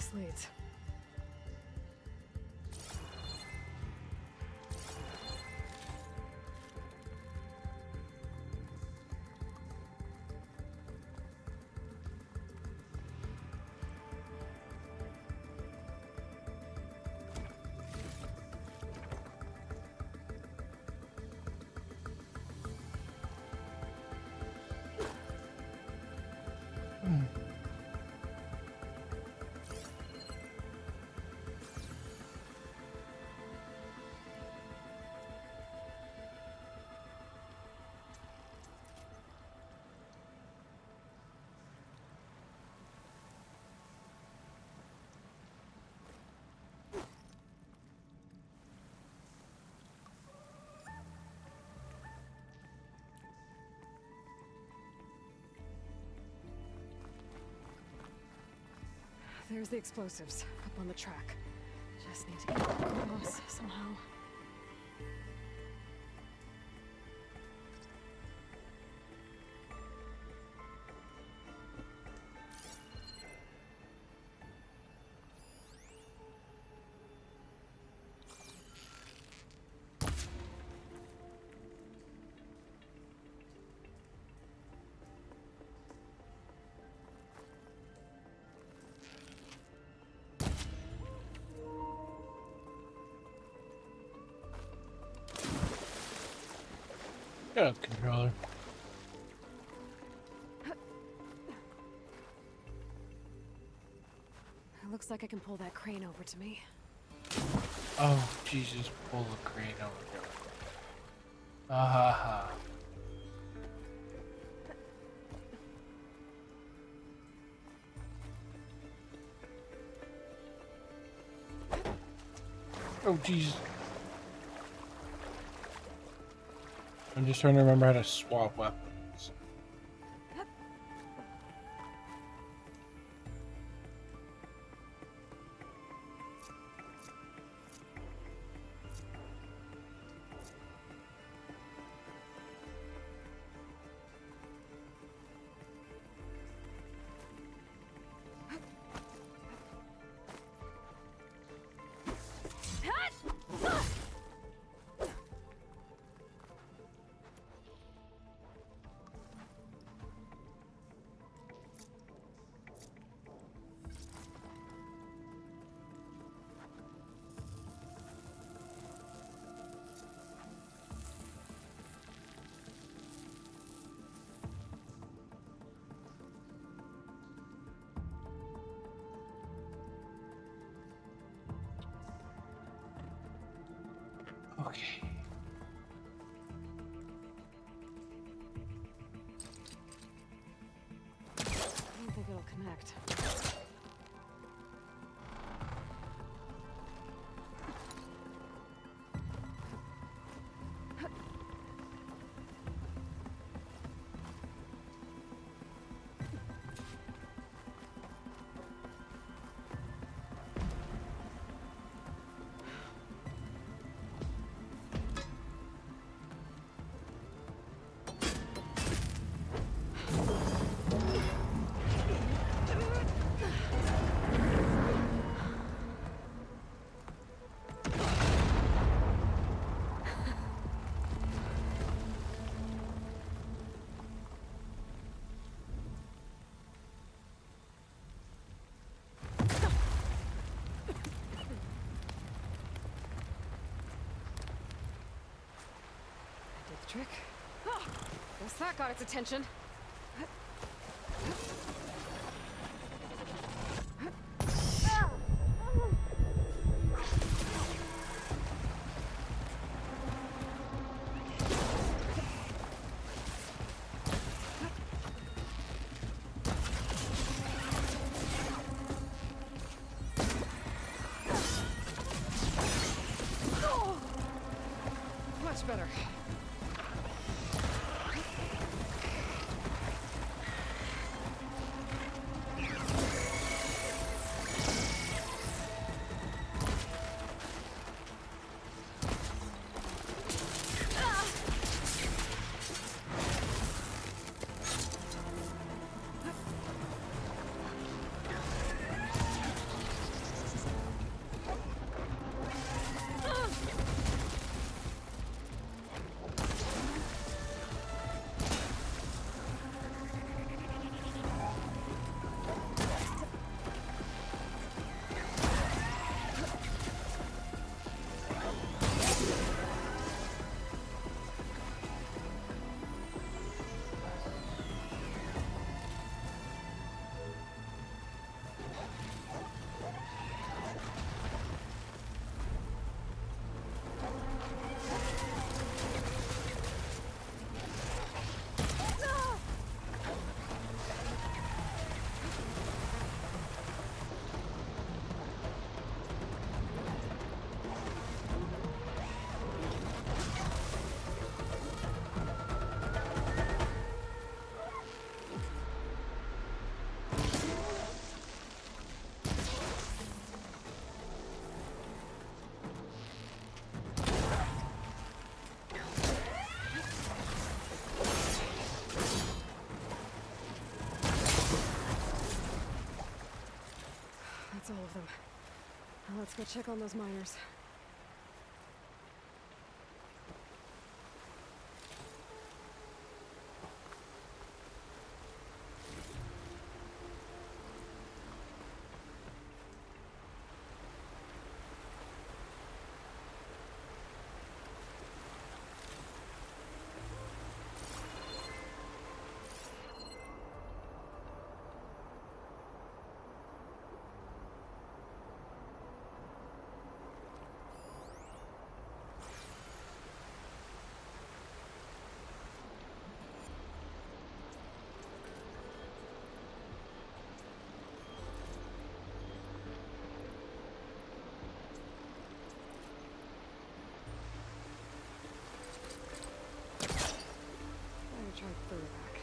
this leads. There's the explosives up on the track. Just need to get across somehow. Shut up, controller. It looks like I can pull that crane over to me. Oh, Jesus, pull the crane over here. Ah ha ha. Oh, Jesus. I'm just trying to remember how to swap weapons. Okay. I don't think it'll connect. Trick. Oh, guess that got its attention. Much better. of them. Now let's go check on those miners. Try further back.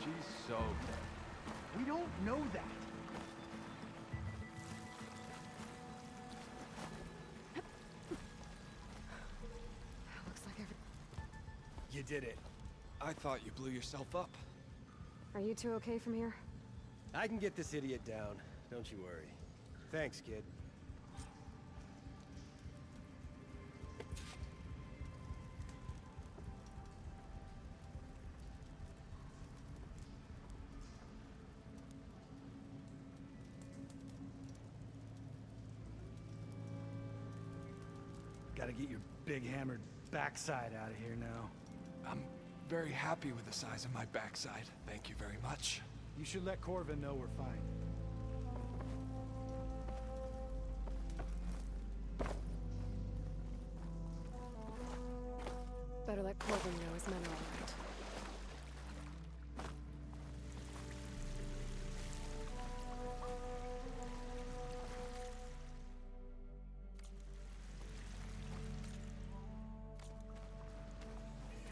She's so dead. We don't know that. Looks like every... You did it. I thought you blew yourself up. Are you two okay from here? I can get this idiot down. Don't you worry. Thanks, kid. Gotta get your big hammered backside out of here now. I'm very happy with the size of my backside. Thank you very much. You should let Corvin know we're fine. Better let Corbin know his men are all right.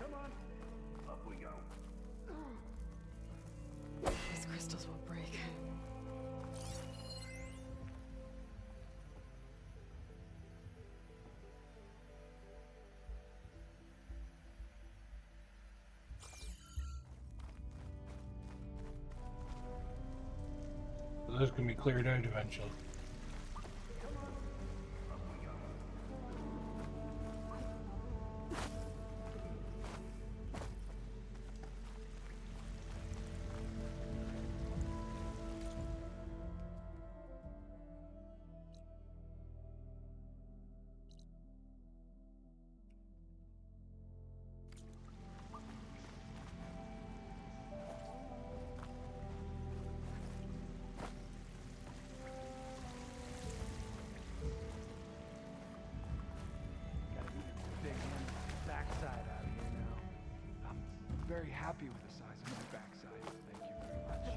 Come on, up we go. These crystals will break. Those can be cleared out eventually. very happy with the size of my backside. Thank you very much.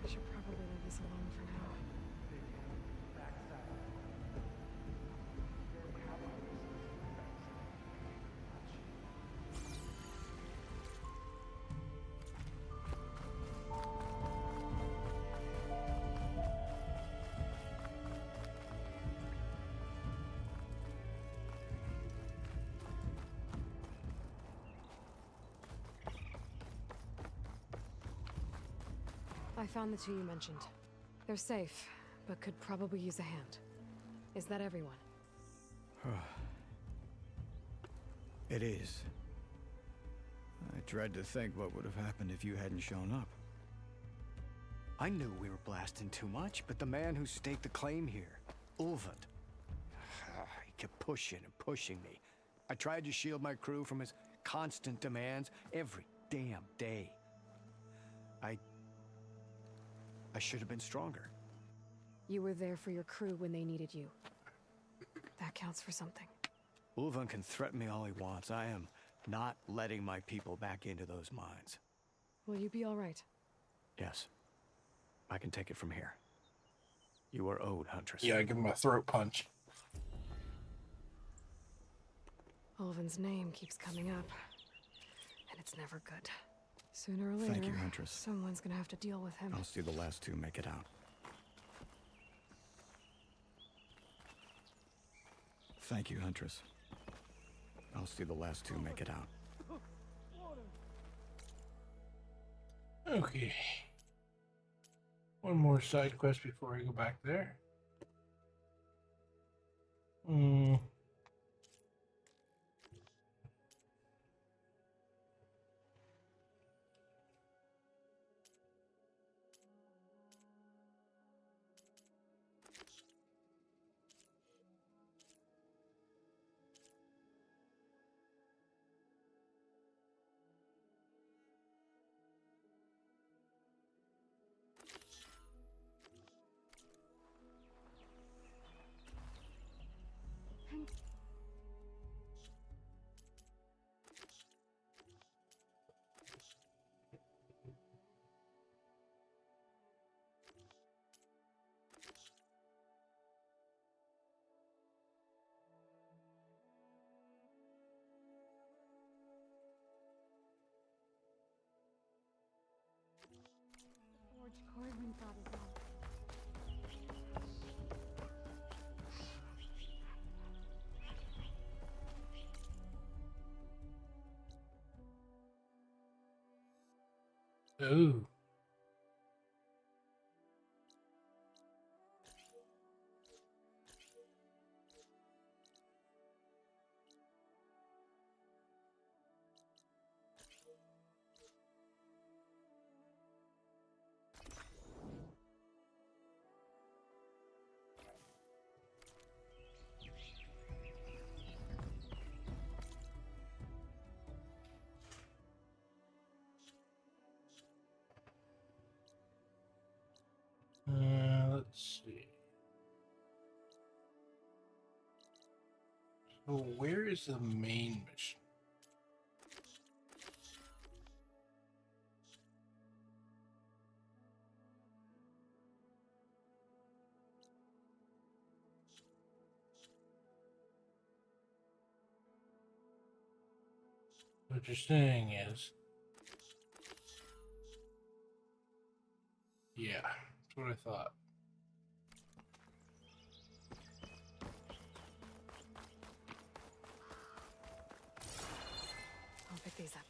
I should probably leave this alone for now. I found the two you mentioned. They're safe, but could probably use a hand. Is that everyone? It is. I dread to think what would have happened if you hadn't shown up. I knew we were blasting too much, but the man who staked the claim here, Ulvund, he kept pushing and pushing me. I tried to shield my crew from his constant demands every damn day. I should have been stronger. You were there for your crew when they needed you. That counts for something. Ulvund can threaten me all he wants. I am not letting my people back into those mines. Will you be all right? Yes. I can take it from here. You are owed, Huntress. Yeah, I give him a throat punch. Ulvund's name keeps coming up, and it's never good. Sooner or later, Thank you, Huntress. someone's gonna have to deal with him. I'll see the last two make it out. Thank you, Huntress. I'll see the last two make it out. Okay. One more side quest before I go back there. Forge Corwin thought his own. Ooh. Let's see. So where is the main mission? What you're saying is, yeah, that's what I thought. I'll pick these up.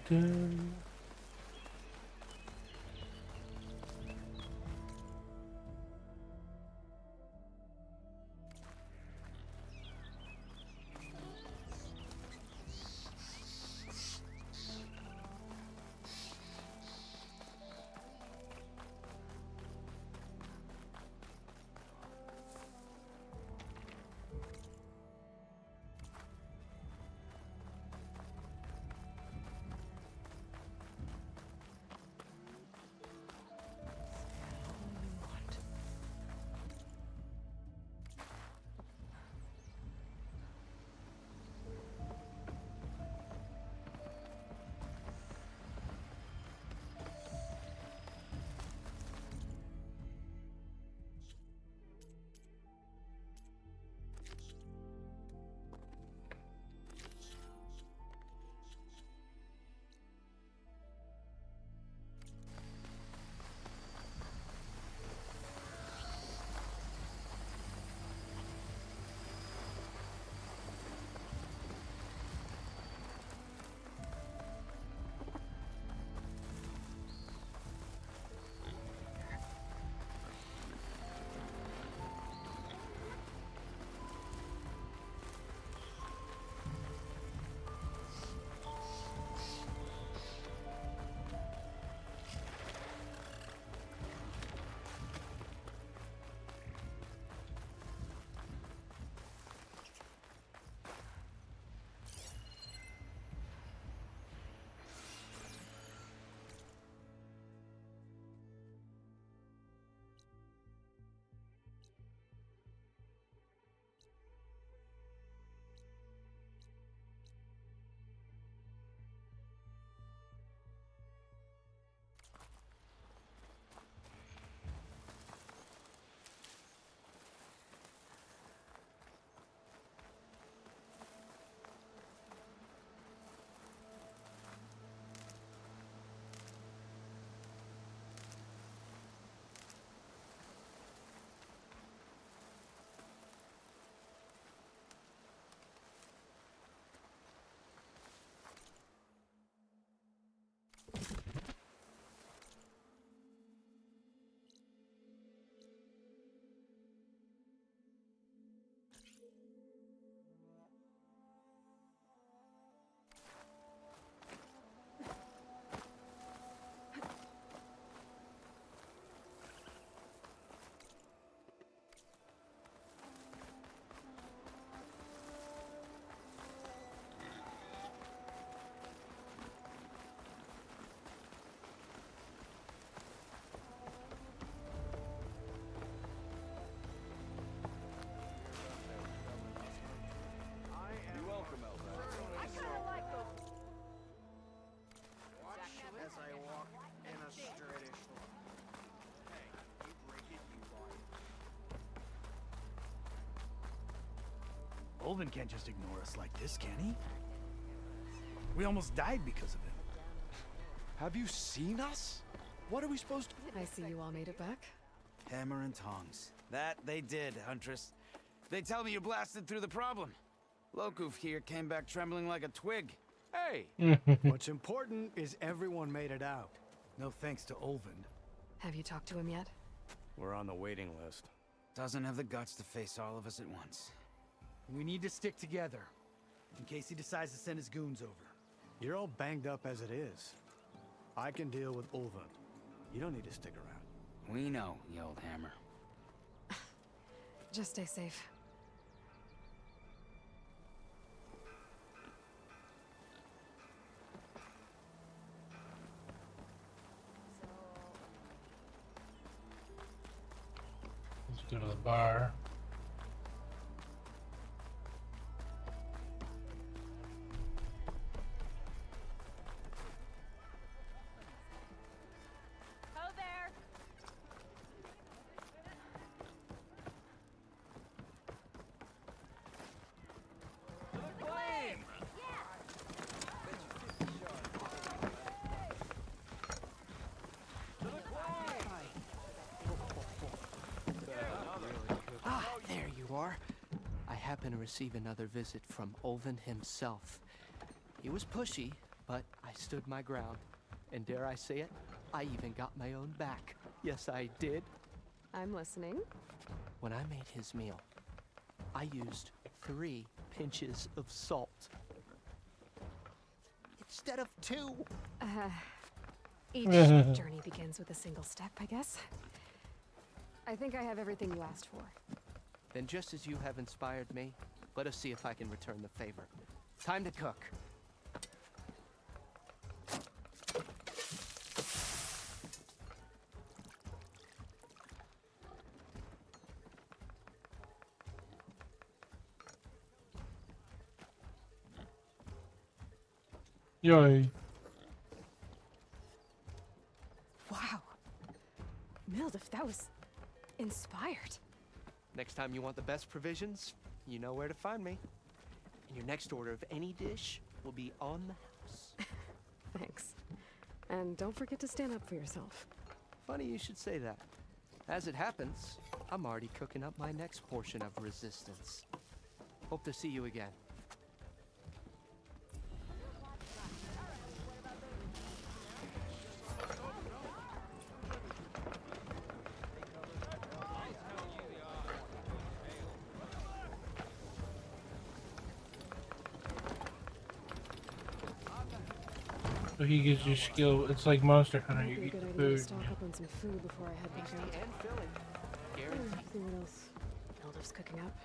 dun. Olvin can't just ignore us like this, can he? We almost died because of him. Have you seen us? What are we supposed to... I see you all made it back. Hammer and tongs. That they did, Huntress. They tell me you blasted through the problem. Lokuf here came back trembling like a twig. Hey! What's important is everyone made it out. No thanks to Olvin. Have you talked to him yet? We're on the waiting list. Doesn't have the guts to face all of us at once. We need to stick together, in case he decides to send his goons over. You're all banged up as it is. I can deal with Ulva. You don't need to stick around. We know, you old hammer. Just stay safe. Let's go to the bar. Ho there! Ah, there you are. I happen to receive another visit from Olvin himself. He was pushy, but I stood my ground. And dare I say it, I even got my own back. Yes, I did. I'm listening. When I made his meal, I used 3 pinches of salt. Instead of 2. Each journey begins with a single step, I guess. I think I have everything you asked for. Then just as you have inspired me, let us see if I can return the favor. Time to cook. Yoy. Wow. Mildif, that was inspired. Next time you want the best provisions, you know where to find me. And your next order of any dish will be on the house. Thanks. And don't forget to stand up for yourself. Funny you should say that. As it happens, I'm already cooking up my next portion of resistance. Hope to see you again. So he gives you skill. It's like Monster Hunter. Might You be a eat good the idea to food. stock up on some food before I head back out. And filling. Guaranteed. See what else Mildif's cooking up.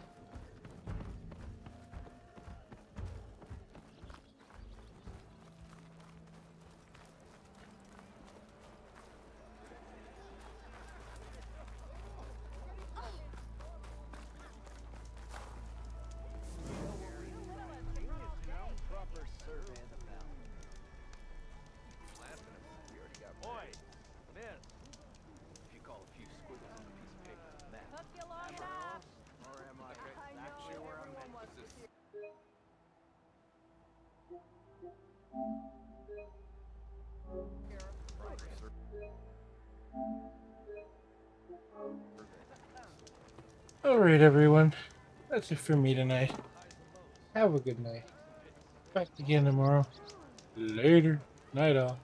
Alright, everyone. That's it for me tonight. Have a good night. Back again tomorrow. Later. Night all.